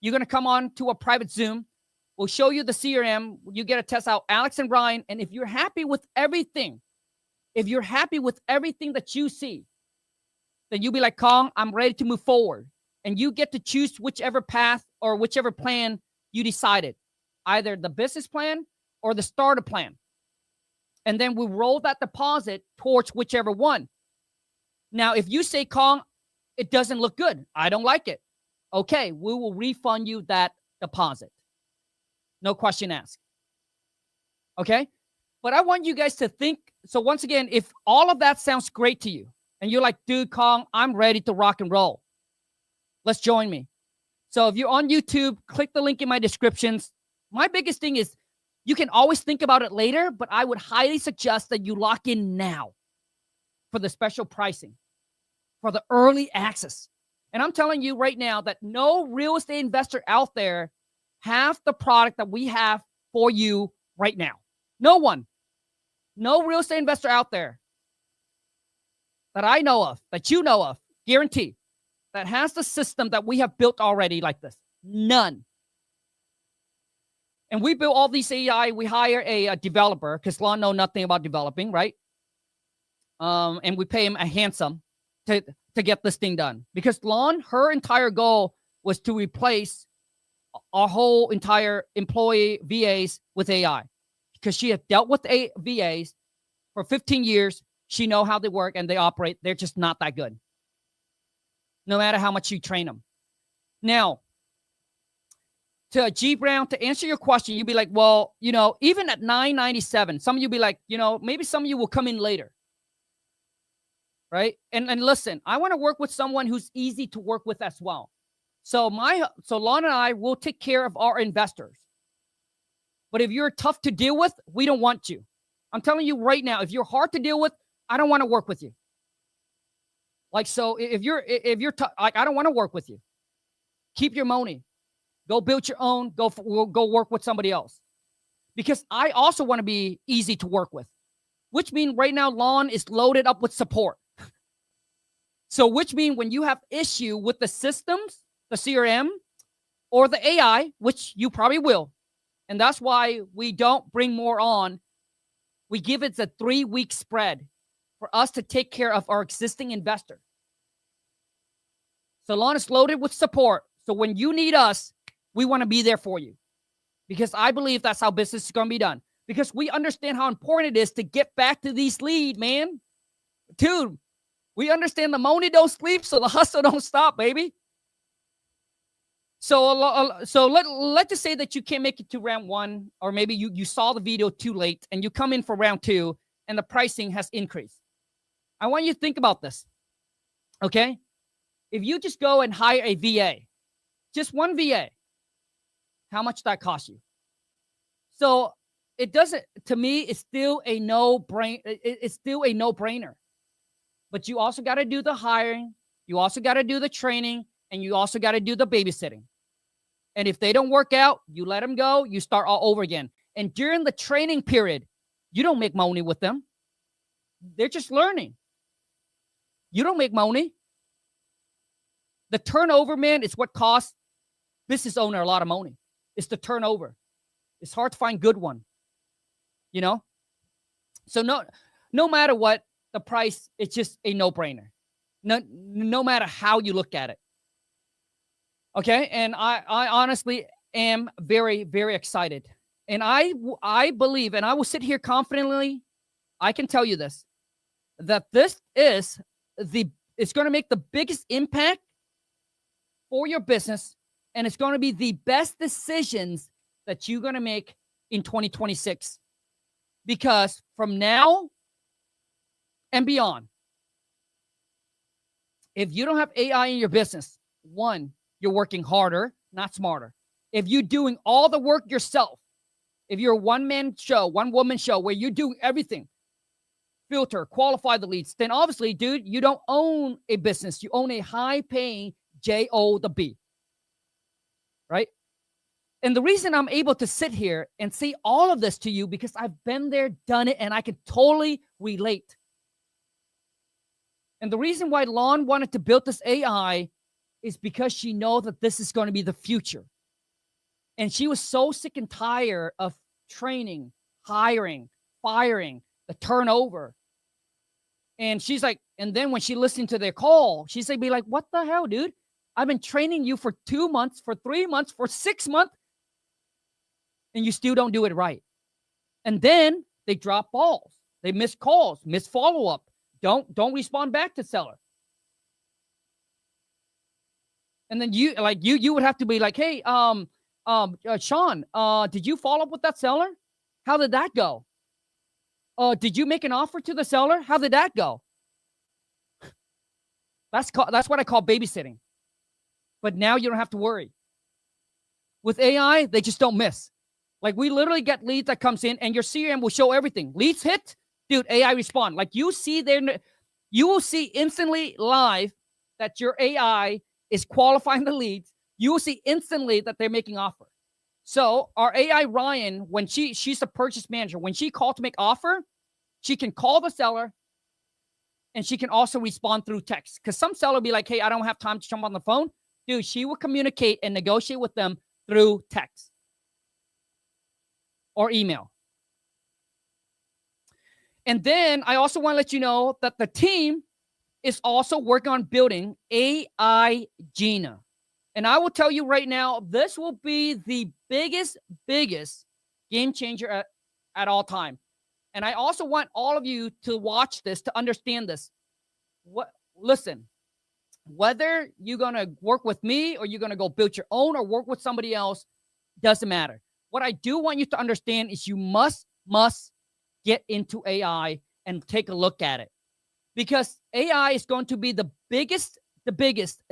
You're going to come on to a private Zoom. We'll show you the CRM. You get to test out Alex and Ryan. And if you're happy with everything, that you see, then you'll be like, Kong, I'm ready to move forward. And you get to choose whichever path or whichever plan you decided, either the business plan or the starter plan. And then we roll that deposit towards whichever one. Now, if you say, Kong, it doesn't look good, I don't like it, okay, we will refund you that deposit. No question asked. Okay? But I want you guys to think. So once again, if all of that sounds great to you, and you're like, dude, Kong, I'm ready to rock and roll, let's join me. So if you're on YouTube, click the link in my descriptions. My biggest thing is you can always think about it later, but I would highly suggest that you lock in now for the special pricing, for the early access. And I'm telling you right now that no real estate investor out there have the product that we have for you right now. No one. No real estate investor out there that I know of, that you know of, guarantee, that has the system that we have built already like this. None. And we build all these AI. We hire a developer because Lon knows nothing about developing, right? And we pay him a handsome to get this thing done. Because Lon, her entire goal was to replace our whole entire employee VAs with AI. Because she had dealt with VAs for 15 years. She knows how they work and they operate. They're just not that good, no matter how much you train them. Now, to G Brown, to answer your question, you'd be like, well, you know, even at $9.97, some of you be like, you know, maybe some of you will come in later, right? And listen, I want to work with someone who's easy to work with as well. So Lon and I will take care of our investors. But if you're tough to deal with, we don't want you. I'm telling you right now, if you're hard to deal with, I don't want to work with you. Like, so if you're like, I don't want to work with you. Keep your money. Go build your own. Go work with somebody else. Because I also want to be easy to work with, which means right now Lon is loaded up with support. So which means when you have issue with the systems, the CRM, or the AI, which you probably will, and that's why we don't bring more on. We give it a 3-week spread for us to take care of our existing investor. So Lon is loaded with support. So when you need us, we want to be there for you. Because I believe that's how business is going to be done. Because we understand how important it is to get back to these leads, man. Dude, we understand the money don't sleep, so the hustle don't stop, baby. So let's just say that you can't make it to round 1, or maybe you saw the video too late and you come in for round 2 and the pricing has increased. I want you to think about this, okay? If you just go and hire a VA, just one VA, how much that cost you? So it doesn't, to me, it's still a it's still a no-brainer. But you also got to do the hiring, you also got to do the training, and you also got to do the babysitting. And if they don't work out, you let them go, you start all over again. And during the training period, you don't make money with them. They're just learning. You don't make money. The turnover, man, is what costs business owner a lot of money. It's the turnover. It's hard to find good one. You know? So no matter what, the price, it's just a no-brainer. No matter how you look at it. Okay? And I honestly am very, very excited. And I believe, and I will sit here confidently, I can tell you this, that this is it's going to make the biggest impact for your business, and it's going to be the best decisions that you're going to make in 2026. Because from now and beyond, if you don't have AI in your business, one, you're working harder, not smarter. If you're doing all the work yourself, if you're a one-man show, one-woman show where you do everything, filter, qualify the leads, then obviously, dude, you don't own a business. You own a high-paying job, right? And the reason I'm able to sit here and say all of this to you, because I've been there, done it, and I can totally relate. And the reason why Lon wanted to build this AI is because she knows that this is going to be the future. And she was so sick and tired of training, hiring, firing, the turnover. And she's like, and then when she listened to their call, she's like, be like, what the hell, dude? I've been training you for 2 months, for 3 months, for 6 months, and you still don't do it right. And then they drop balls. They miss calls, miss follow-up. Don't respond back to seller. And then you would have to be like, hey, Sean, did you follow up with that seller? How did that go? Did you make an offer to the seller? How did that go? That's what I call babysitting. But now you don't have to worry. With AI, they just don't miss. Like, we literally get leads that comes in, and your CRM will show everything. Leads hit, dude, AI respond. Like, you will see instantly live that your AI is qualifying the leads. You will see instantly that they're making offer. So our AI Ryan, when she's a purchase manager, when she called to make offer, she can call the seller, and she can also respond through text. Because some seller will be like, hey, I don't have time to jump on the phone. Dude, she will communicate and negotiate with them through text or email. And then I also want to let you know that the team is also working on building AI Gina. And I will tell you right now, this will be the biggest game changer at all time. And I also want all of you to watch this, to understand this. Listen, whether you're going to work with me or you're going to go build your own or work with somebody else, doesn't matter. What I do want you to understand is you must get into AI and take a look at it. Because AI is going to be the biggest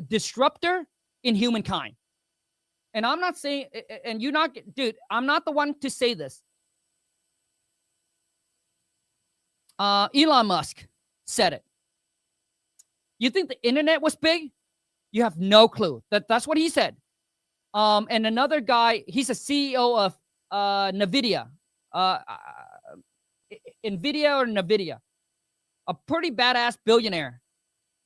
disruptor in humankind. And I'm not saying, and you're not, dude, I'm not the one to say this. Elon Musk said it. You think the internet was big? You have no clue. That's what he said. And another guy, he's a CEO of NVIDIA. NVIDIA, a pretty badass billionaire,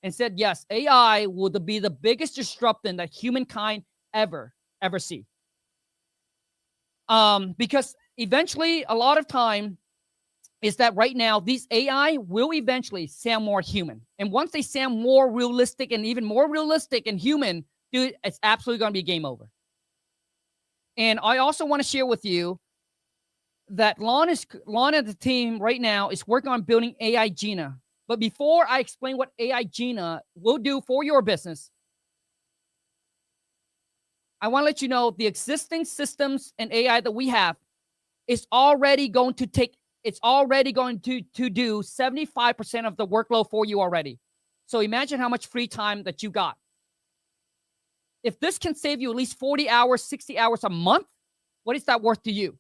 and said, yes, AI will be the biggest disruption that humankind ever see. Because eventually, a lot of time is that right now, these AI will eventually sound more human. And once they sound more realistic and even more realistic and human, dude, it's absolutely going to be game over. And I also want to share with you that Lon and the team right now is working on building AI Gina. But before I explain what AI Gina will do for your business, I want to let you know the existing systems and AI that we have is already going to do 75% of the workload for you already. So imagine how much free time that you got. If this can save you at least 40 hours, 60 hours a month, what is that worth to you?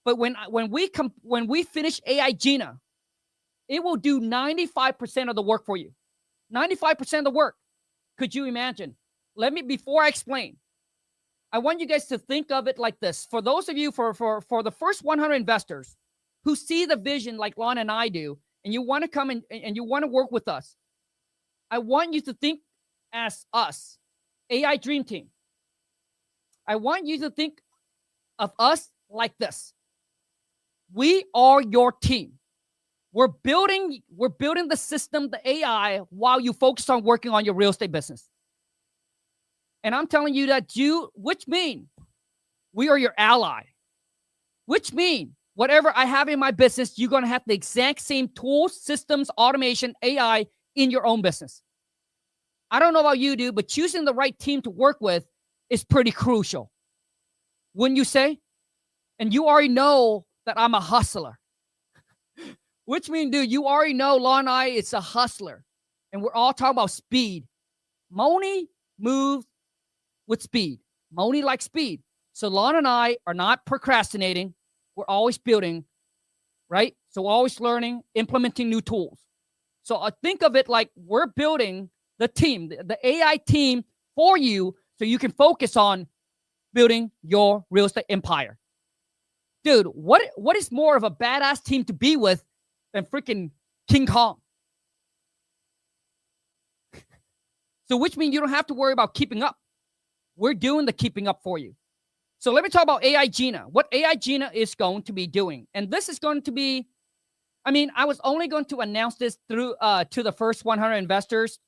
But when we finish AI Gina, it will do 95% of the work for you. 95% of the work. Could you imagine? Before I explain, I want you guys to think of it like this. For those of you, for the first 100 investors who see the vision like Lon and I do, and you want to come and you want to work with us, I want you to think as us, AI Dream Team. I want you to think of us like this. We are your team. We're building the system, the AI, while you focus on working on your real estate business. And I'm telling you that which mean we are your ally, which mean whatever I have in my business, you're going to have the exact same tools, systems, automation, AI in your own business. I don't know about you, dude, but choosing the right team to work with is pretty crucial. Wouldn't you say? And you already know that I'm a hustler. Which means, dude, you already know Lon and I, it's a hustler. And we're all talking about speed. Moni moves with speed. Moni likes speed. So Lon and I are not procrastinating. We're always building, right? So we're always learning, implementing new tools. So I think of it like we're building the team, the AI team for you so you can focus on building your real estate empire. Dude, what is more of a badass team to be with than freaking King Kong? So which means you don't have to worry about keeping up. We're doing the keeping up for you. So let me talk about AI Gina. What AI Gina is going to be doing. And this is going to be, I was only going to announce this through to the first 100 investors,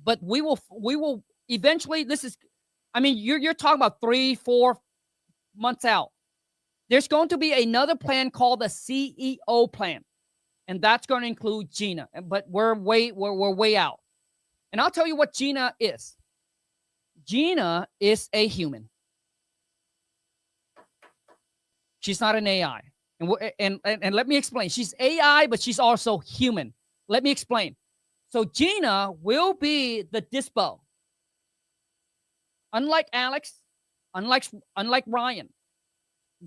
but we will eventually, you're talking about 3-4 months out. There's going to be another plan called the CEO plan. And that's going to include Gina. But we're way out. And I'll tell you what Gina is. Gina is a human. She's not an AI. And let me explain. She's AI, but she's also human. Let me explain. So Gina will be the dispo. Unlike Alex, unlike Ryan,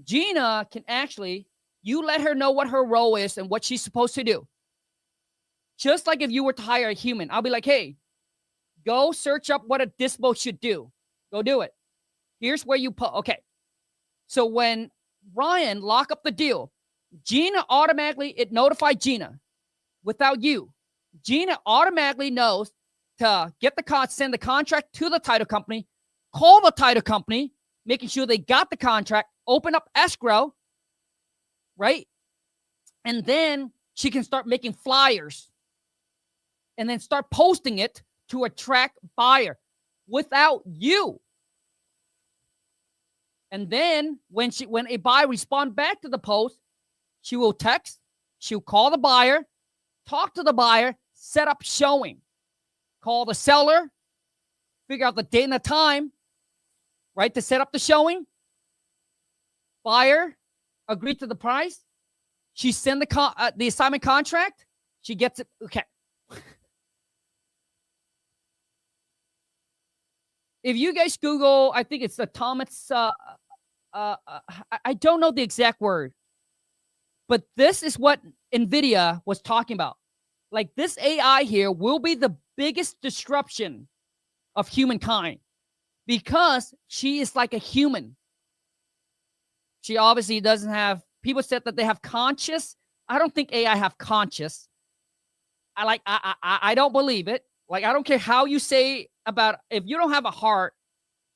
Gina can actually, you let her know what her role is and what she's supposed to do. Just like if you were to hire a human, I'll be like, hey, go search up what a dispo should do. Go do it. Here's where you put, okay. So when Ryan lock up the deal, Gina automatically, it notified Gina without you. Gina automatically knows to send the contract to the title company, call the title company, making sure they got the contract, open up escrow, right? And then she can start making flyers and then start posting it to attract buyer without you. And then when a buyer responds back to the post, she will text, she'll call the buyer, talk to the buyer, set up showing, call the seller, figure out the date and the time, right, to set up the showing. Buyer agreed to the price. She send the assignment contract. She gets it. Okay. If you guys Google, I think it's Thomas. I don't know the exact word, but this is what NVIDIA was talking about. Like this AI here will be the biggest disruption of humankind because she is like a human. She obviously doesn't have, people said that they have conscious. I don't think AI have conscious. I don't believe it. Like, I don't care how you say about, if you don't have a heart,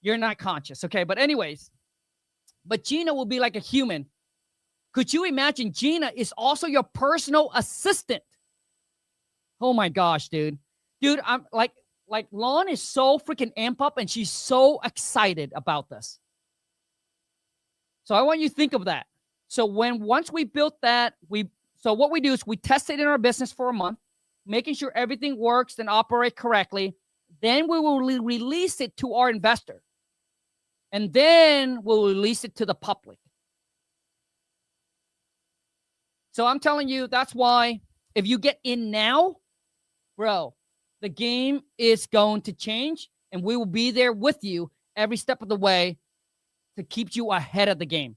you're not conscious. Okay. But anyways, but Gina will be like a human. Could you imagine Gina is also your personal assistant? Oh my gosh, dude. Dude, I'm like Lon is so freaking amp up and she's so excited about this. So I want you to think of that. So once we built that, so what we do is we test it in our business for a month, making sure everything works and operate correctly. Then we will release it to our investor. And then we'll release it to the public. So I'm telling you, that's why if you get in now, bro, the game is going to change and we will be there with you every step of the way to keep you ahead of the game.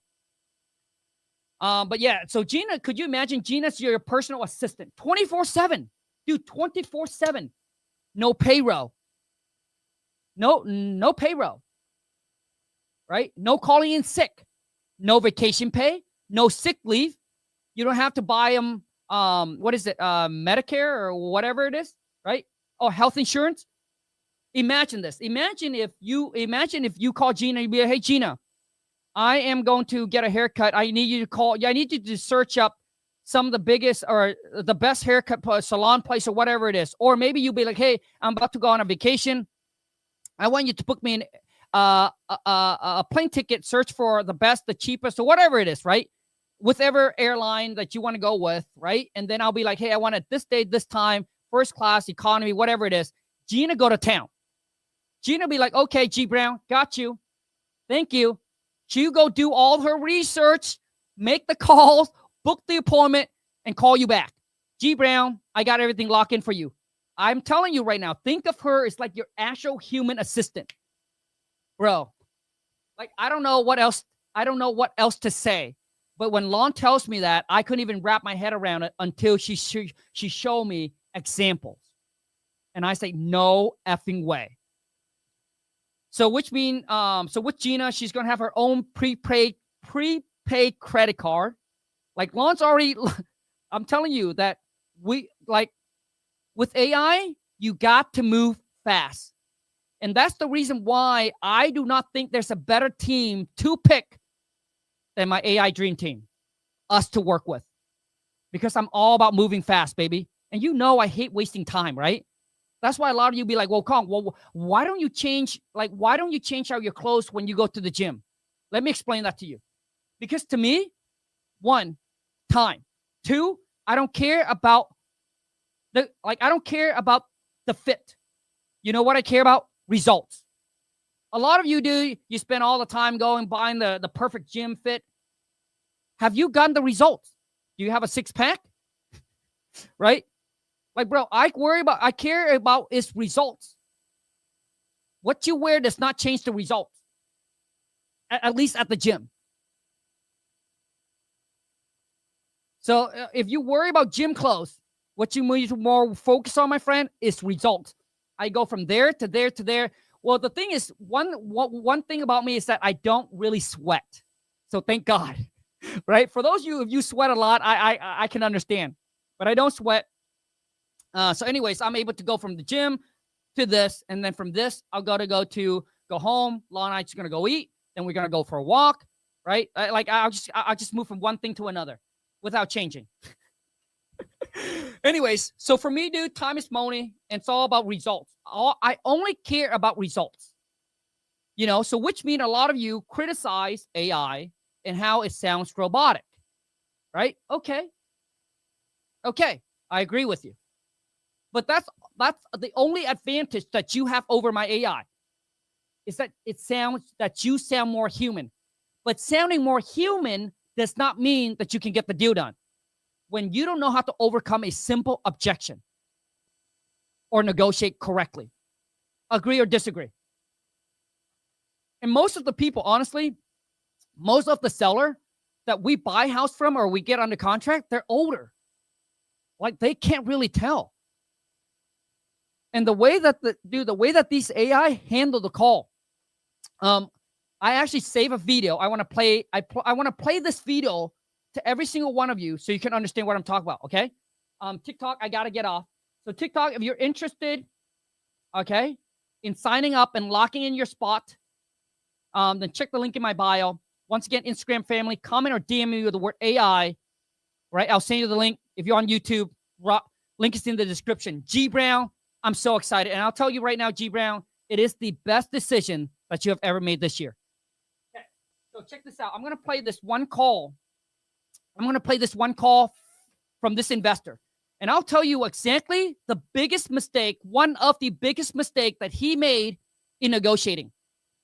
But yeah, so Gina, could you imagine Gina's your personal assistant 24/7? Dude, 24/7. No payroll. No payroll. Right? No calling in sick. No vacation pay. No sick leave. You don't have to buy them, what is it, Medicare or whatever it is, right? Oh, health insurance. Imagine this. Imagine if you call Gina and you be like, hey, Gina, I am going to get a haircut. I need you to search up some of the biggest or the best haircut salon place or whatever it is. Or maybe you'll be like, hey, I'm about to go on a vacation. I want you to book me in a plane ticket, search for the best, the cheapest, or whatever it is, right? Whichever airline that you want to go with, right? And then I'll be like, hey, I want it this day, this time, first class, economy, whatever it is. Gina, go to town. Gina be like, okay, G Brown, got you. Thank you. She go do all her research, make the calls, book the appointment, and call you back. G Brown, I got everything locked in for you. I'm telling you right now, think of her as like your actual human assistant. Bro, like, I don't know what else to say. But when Lon tells me that, I couldn't even wrap my head around it until she showed me examples. And I say, no effing way. So with Gina, she's going to have her own prepaid credit card. Like Lon's already, I'm telling you that with AI, you got to move fast. And that's the reason why I do not think there's a better team to pick than my AI dream team, us to work with. Because I'm all about moving fast, baby. And you know I hate wasting time, right? That's why a lot of you be like, well, Kong, why don't you change out your clothes when you go to the gym? Let me explain that to you. Because to me, 1, time. 2, I don't care about the fit. You know what I care about? Results. A lot of you do. You spend all the time buying the perfect gym fit. Have you gotten the results? Do you have a 6-pack? Right? Like, bro, I care about is results. What you wear does not change the results. At least at the gym. So if you worry about gym clothes, what you need to more focus on, my friend, is results. I go from there to there to there. Well, the thing is, one thing about me is that I don't really sweat. So thank God, right? For those of you, if you sweat a lot, I can understand, but I don't sweat. So anyways, I'm able to go from the gym to this, and then from this, I'll go home. Law and I just gonna go eat. Then we're gonna go for a walk, right? I'll just move from one thing to another without changing. Anyways, so for me, dude, time is money, and it's all about results. I only care about results. You know, so which means a lot of you criticize AI and how it sounds robotic, right? Okay, I agree with you. But that's the only advantage that you have over my AI is that you sound more human. But sounding more human does not mean that you can get the deal done. When you don't know how to overcome a simple objection or negotiate correctly. Agree or disagree? And most of the people, honestly, most of the seller that we buy house from or we get under contract, they're older. Like, they can't really tell. And the way that these AI handle the call, I actually save a video. I want to play this video to every single one of you so you can understand what I'm talking about, okay? TikTok, I got to get off. So TikTok, if you're interested, okay, in signing up and locking in your spot, then check the link in my bio. Once again, Instagram family, comment or DM me with the word AI, right? I'll send you the link. If you're on YouTube, link is in the description. G Brown, I'm so excited. And I'll tell you right now, G Brown, it is the best decision that you have ever made this year. Okay, so check this out. I'm going to play this one call from this investor. And I'll tell you exactly one of the biggest mistake that he made in negotiating.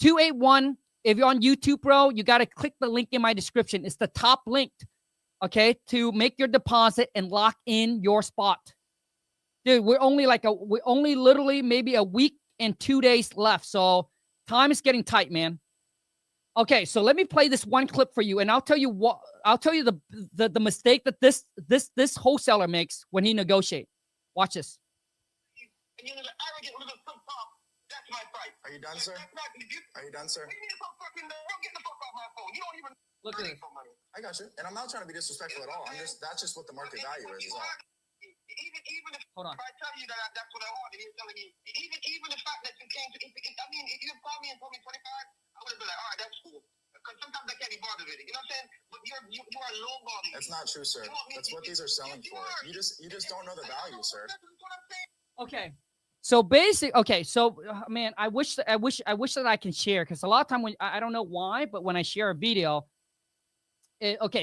281, if you're on YouTube, bro, you got to click the link in my description. It's the top link, okay, to make your deposit and lock in your spot. Dude, we're only literally maybe a week and 2 days left. So time is getting tight, man. Okay, so let me play this one clip for you, and I'll tell you the mistake that this wholesaler makes when he negotiates. Watch this. And you're the arrogant little flip-flop. That's my price. Are you done, sir? Are you done, sir? What do you mean so fucking get the fuck off my phone. You don't even look at it. Money. I got you. And I'm not trying to be disrespectful at all. That's just what the market value is all. Even if Hold on. I tell you that that's what I want, and you're telling me, even the fact that you came to, I mean, if you called me and told me 25, I would have been like, all right, that's cool. Because sometimes I can't be bothered with it. You know what I'm saying? But you are low body. That's not true, sir. That's what these are selling for. You just don't know the value, sir. That's what I'm saying. Okay. So man, I wish that I can share, because a lot of time when I don't know why, but when I share a video,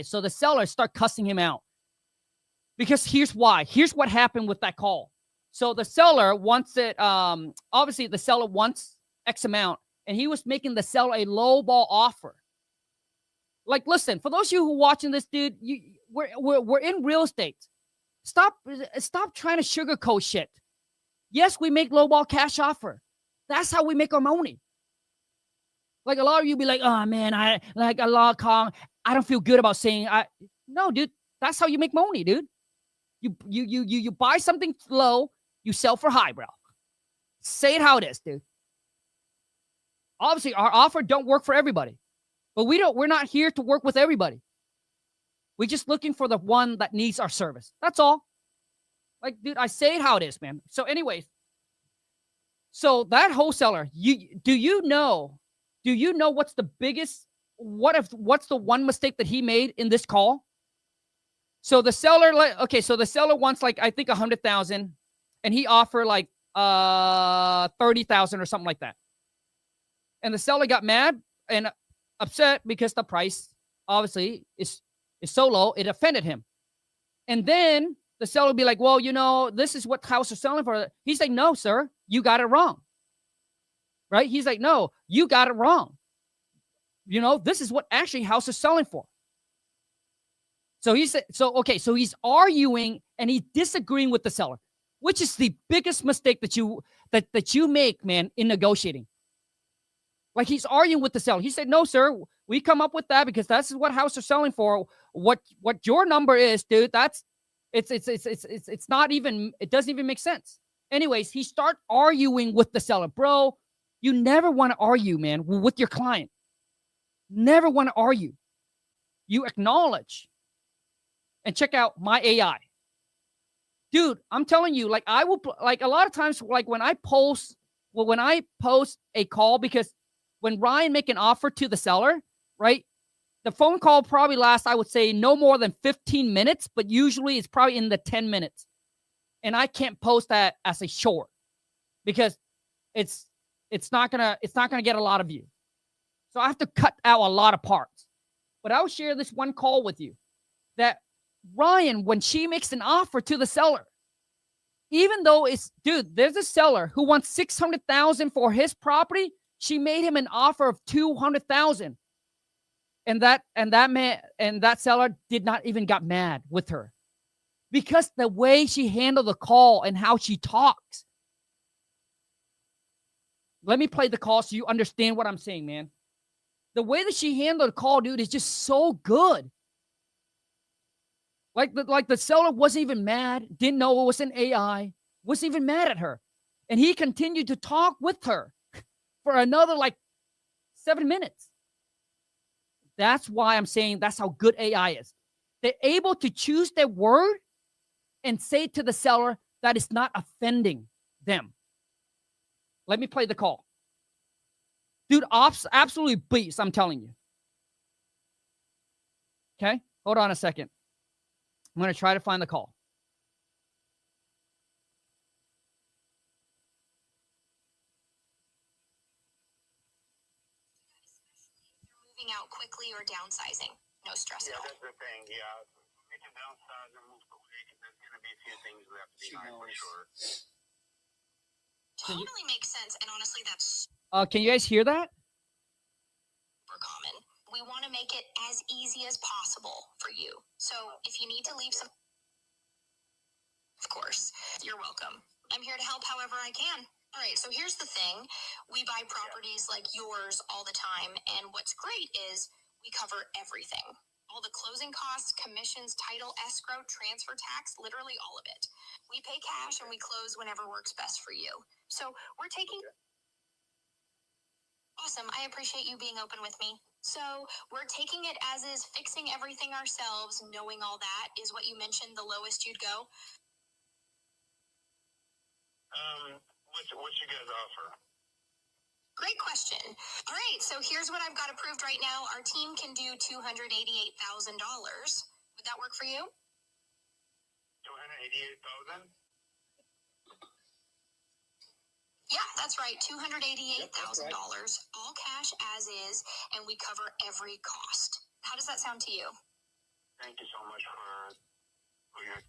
so the sellers start cussing him out. Because here's why. Here's what happened with that call. So the seller wants it. Obviously, the seller wants X amount, and he was making the seller a low ball offer. Like, listen, for those of you who are watching this, dude, we're in real estate. Stop trying to sugarcoat shit. Yes, we make low ball cash offer. That's how we make our money. Like, a lot of you be like, oh man, I like a lot of Kong. I don't feel good about saying no, dude. That's how you make money, dude. You buy something low, you sell for high, bro. Say it how it is, dude. Obviously, our offer don't work for everybody, but we're not here to work with everybody. We're just looking for the one that needs our service. That's all. Like, dude, I say it how it is, man. So anyways, so that wholesaler, do you know what's the biggest, what's the one mistake that he made in this call? So the seller, so the seller wants like, I think 100,000, and he offered like 30,000 or something like that. And the seller got mad and upset because the price obviously is so low, it offended him. And then the seller would be like, well, this is what house is selling for. He's like, no, sir, you got it wrong. Right? He's like, no, you got it wrong. This is what actually house is selling for. So he said, so he's arguing and he's disagreeing with the seller, which is the biggest mistake that you make, man, in negotiating. Like, he's arguing with the seller. He said, no, sir, we come up with that because that's what house are selling for. What your number is, dude, it's not even, it doesn't even make sense. Anyways, he start arguing with the seller. Bro, you never want to argue, man, with your client. Never want to argue. You acknowledge. And check out my AI. Dude, I'm telling you, like, I will, like, a lot of times, like, when I post a call, because when Ryan make an offer to the seller, right, the phone call probably lasts, I would say, no more than 15 minutes, but usually it's probably in the 10 minutes. And I can't post that as a short because it's not gonna get a lot of views. So I have to cut out a lot of parts. But I'll share this one call with you that Ryan, when she makes an offer to the seller, even though there's a seller who wants 600,000 for his property, she made him an offer of 200,000, and that seller did not even got mad with her because the way she handled the call and how she talks. Let me play the call so you understand what I'm saying, man. The way that she handled the call, dude, is just so good. Like the seller wasn't even mad, didn't know it was an AI, wasn't even mad at her. And he continued to talk with her for another like 7 minutes. That's why I'm saying that's how good AI is. They're able to choose their word and say to the seller that is not offending them. Let me play the call. Dude, absolutely beast, I'm telling you. Okay, hold on a second. I'm going to try to find the call. Moving out quickly or downsizing. No stress at all. Yeah, that's the thing. Yeah. We can downsize or move quick. There's going to be a few things we have to be on for sure. Totally makes sense. And honestly, that's can you guys hear that? super common. We want to make it as easy as possible for you. So if you need to leave some, of course, you're welcome. I'm here to help however I can. All right, so here's the thing. We buy properties like yours all the time, and what's great is we cover everything. All the closing costs, commissions, title, escrow, transfer tax, literally all of it. We pay cash and we close whenever works best for you. So we're taking... Awesome, I appreciate you being open with me. So we're taking it as is, fixing everything ourselves, knowing all that is what you mentioned, the lowest you'd go. What you guys offer? Great question. All right, so here's what I've got approved right now. Our team can do $288,000. Would that work for you? 288,000. Yeah, that's right. $288,000, all cash as is, and we cover every cost. How does that sound to you? Thank you so much for your...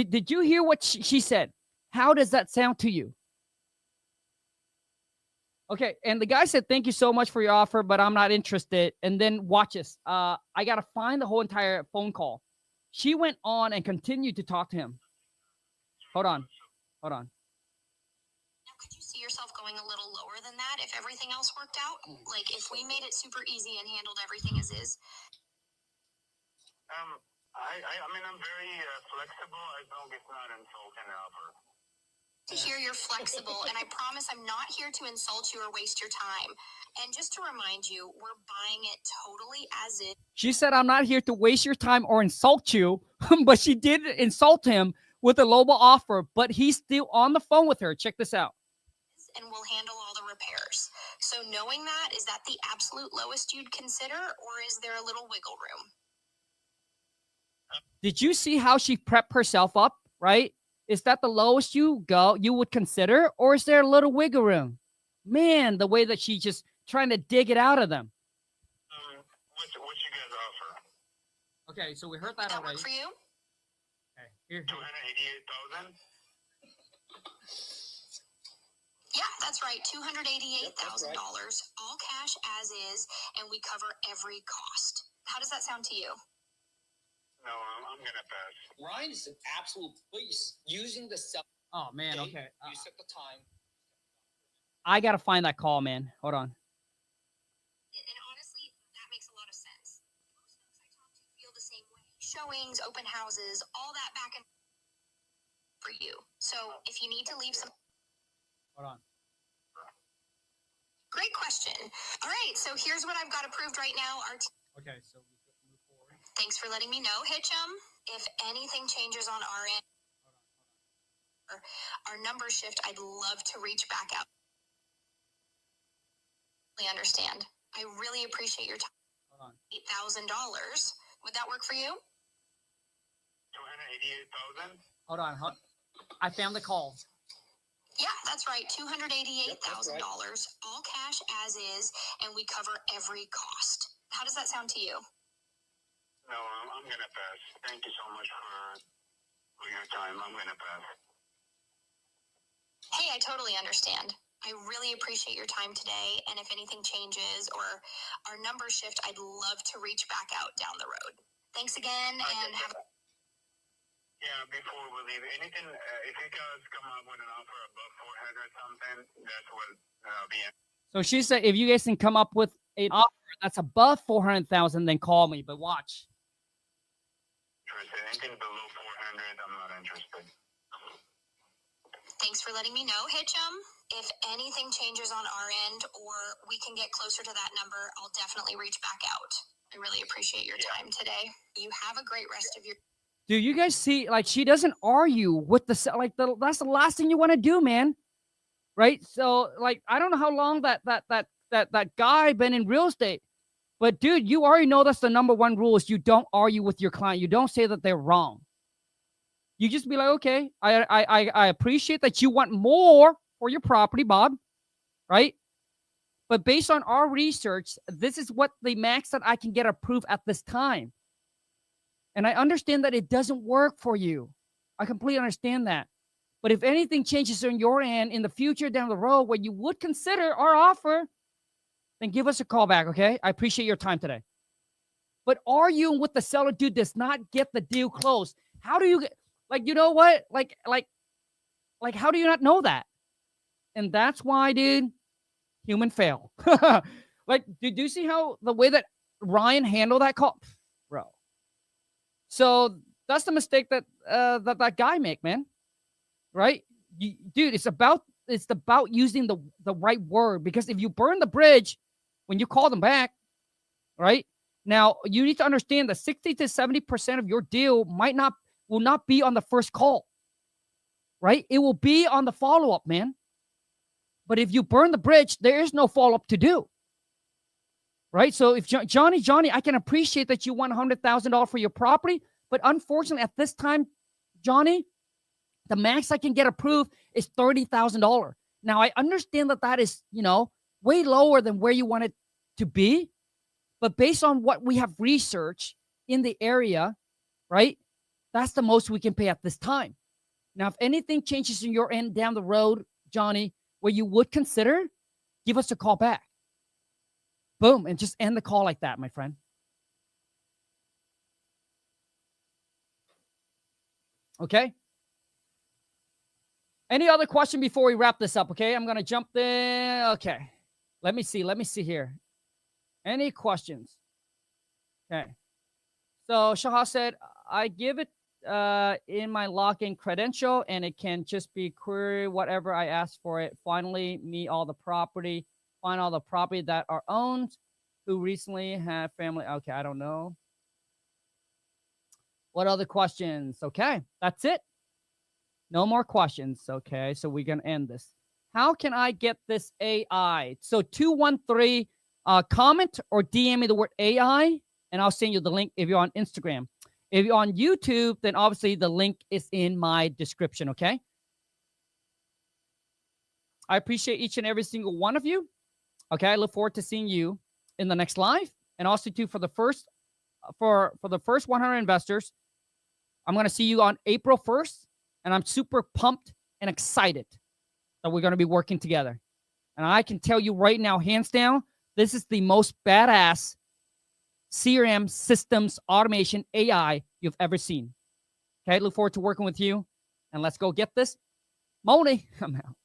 Did you hear what she said? How does that sound to you? Okay, and the guy said, thank you so much for your offer, but I'm not interested. And then watch this. I got to find the whole entire phone call. She went on and continued to talk to him. Hold on. Now, could you see yourself going a little lower than that if everything else worked out? Like, if we made it super easy and handled everything as is? I mean, I'm very flexible as long as it's not insulting offer. To hear you're flexible, and I promise I'm not here to insult you or waste your time. And just to remind you, we're buying it totally as is. She said, I'm not here to waste your time or insult you, but she did insult him with a lowball offer, but he's still on the phone with her. Check this out. And we'll handle all the repairs. So knowing that, is that the absolute lowest you'd consider, or is there a little wiggle room? Did you see how she prepped herself up, right? Is that the lowest you would consider, or is there a little wiggle room? Man, the way that she's just trying to dig it out of them. What you guys offer? Okay, so we heard that already. Work for you? Okay, here. 288,000. Yeah, that's right. $288,000, all cash as is, and we cover every cost. How does that sound to you? No, I'm gonna pass. Ryan is an absolute beast using the cell. Oh man, date, okay. You set the time. I gotta find that call, man. Hold on. And honestly, that makes a lot of sense. Most folks I talk to feel the same way. Showings, open houses, all that back and for you. So if you need to leave some... Hold on. Great question. All right, so here's what I've got approved right now. Okay, so we can move forward. Thanks for letting me know, Hitchum. If anything changes on our end, our number shift, I'd love to reach back out. I understand. I really appreciate your time. Hold on. $8,000. Would that work for you? 288,000. Hold on. I found the call. Yeah, that's right. $288,000, all cash as is, and we cover every cost. How does that sound to you? No, I'm gonna pass. Thank you so much for your time. I'm gonna pass. Hey, I totally understand. I really appreciate your time today, and if anything changes or our number shift, I'd love to reach back out down the road. Thanks again, and have a... Yeah, before we leave, anything, if you guys come up with an offer above 400 something, that's what I'll be in. So she said, if you guys can come up with an offer that's above 400,000, then call me. But watch. Anything below 400, I'm not interested. Thanks for letting me know, Hitchum. If anything changes on our end or we can get closer to that number, I'll definitely reach back out. I really appreciate your time today. You have a great rest of your... Dude, you guys see, like, she doesn't argue with that's the last thing you want to do, man. Right? So, like, I don't know how long that guy been in real estate, but dude, you already know that's the number one rule is you don't argue with your client. You don't say that they're wrong. You just be like, okay, I appreciate that you want more for your property, Bob, right? But based on our research, this is what the max that I can get approved at this time. And I understand that it doesn't work for you. I completely understand that. But if anything changes on your end in the future down the road where you would consider our offer, then give us a call back, okay? I appreciate your time today. But arguing with the seller, dude, does not get the deal closed. How do you get, like, you know what? Like, Like, how do you not know that? And that's why, dude, human fail. Like, did you see how the way that Ryan handled that call? Bro. So that's the mistake that that guy make, man. Right? Dude, it's about using the right word, because if you burn the bridge when you call them back, right? Now, you need to understand that 60 to 70% of your deal will not be on the first call. Right? It will be on the follow-up, man. But if you burn the bridge, there is no follow-up to do. Right? So if Johnny, I can appreciate that you want $100,000 for your property, but unfortunately at this time, Johnny, the max I can get approved is $30,000. Now, I understand that is, way lower than where you want it to be, but based on what we have researched in the area, right, that's the most we can pay at this time. Now, if anything changes in your end down the road, Johnny, where you would consider, give us a call back. Boom, and just end the call like that, my friend. Okay? Any other question before we wrap this up, okay? I'm going to jump in. Okay. Let me see here. Any questions? Okay. So Shahar said, I give it in my login credential, and it can just be query whatever I ask for it. Finally, find all the property that are owned, who recently had family. Okay, I don't know. What other questions? Okay, that's it. No more questions. Okay, so we're going to end this. How can I get this AI? So 213, comment or DM me the word AI, and I'll send you the link if you're on Instagram. If you're on YouTube, then obviously the link is in my description, okay? I appreciate each and every single one of you. Okay, I look forward to seeing you in the next live. And also, too, for the first 100 investors, I'm going to see you on April 1st. And I'm super pumped and excited that we're going to be working together. And I can tell you right now, hands down, this is the most badass CRM systems automation AI you've ever seen. Okay, look forward to working with you. And let's go get this. Moni, I'm out.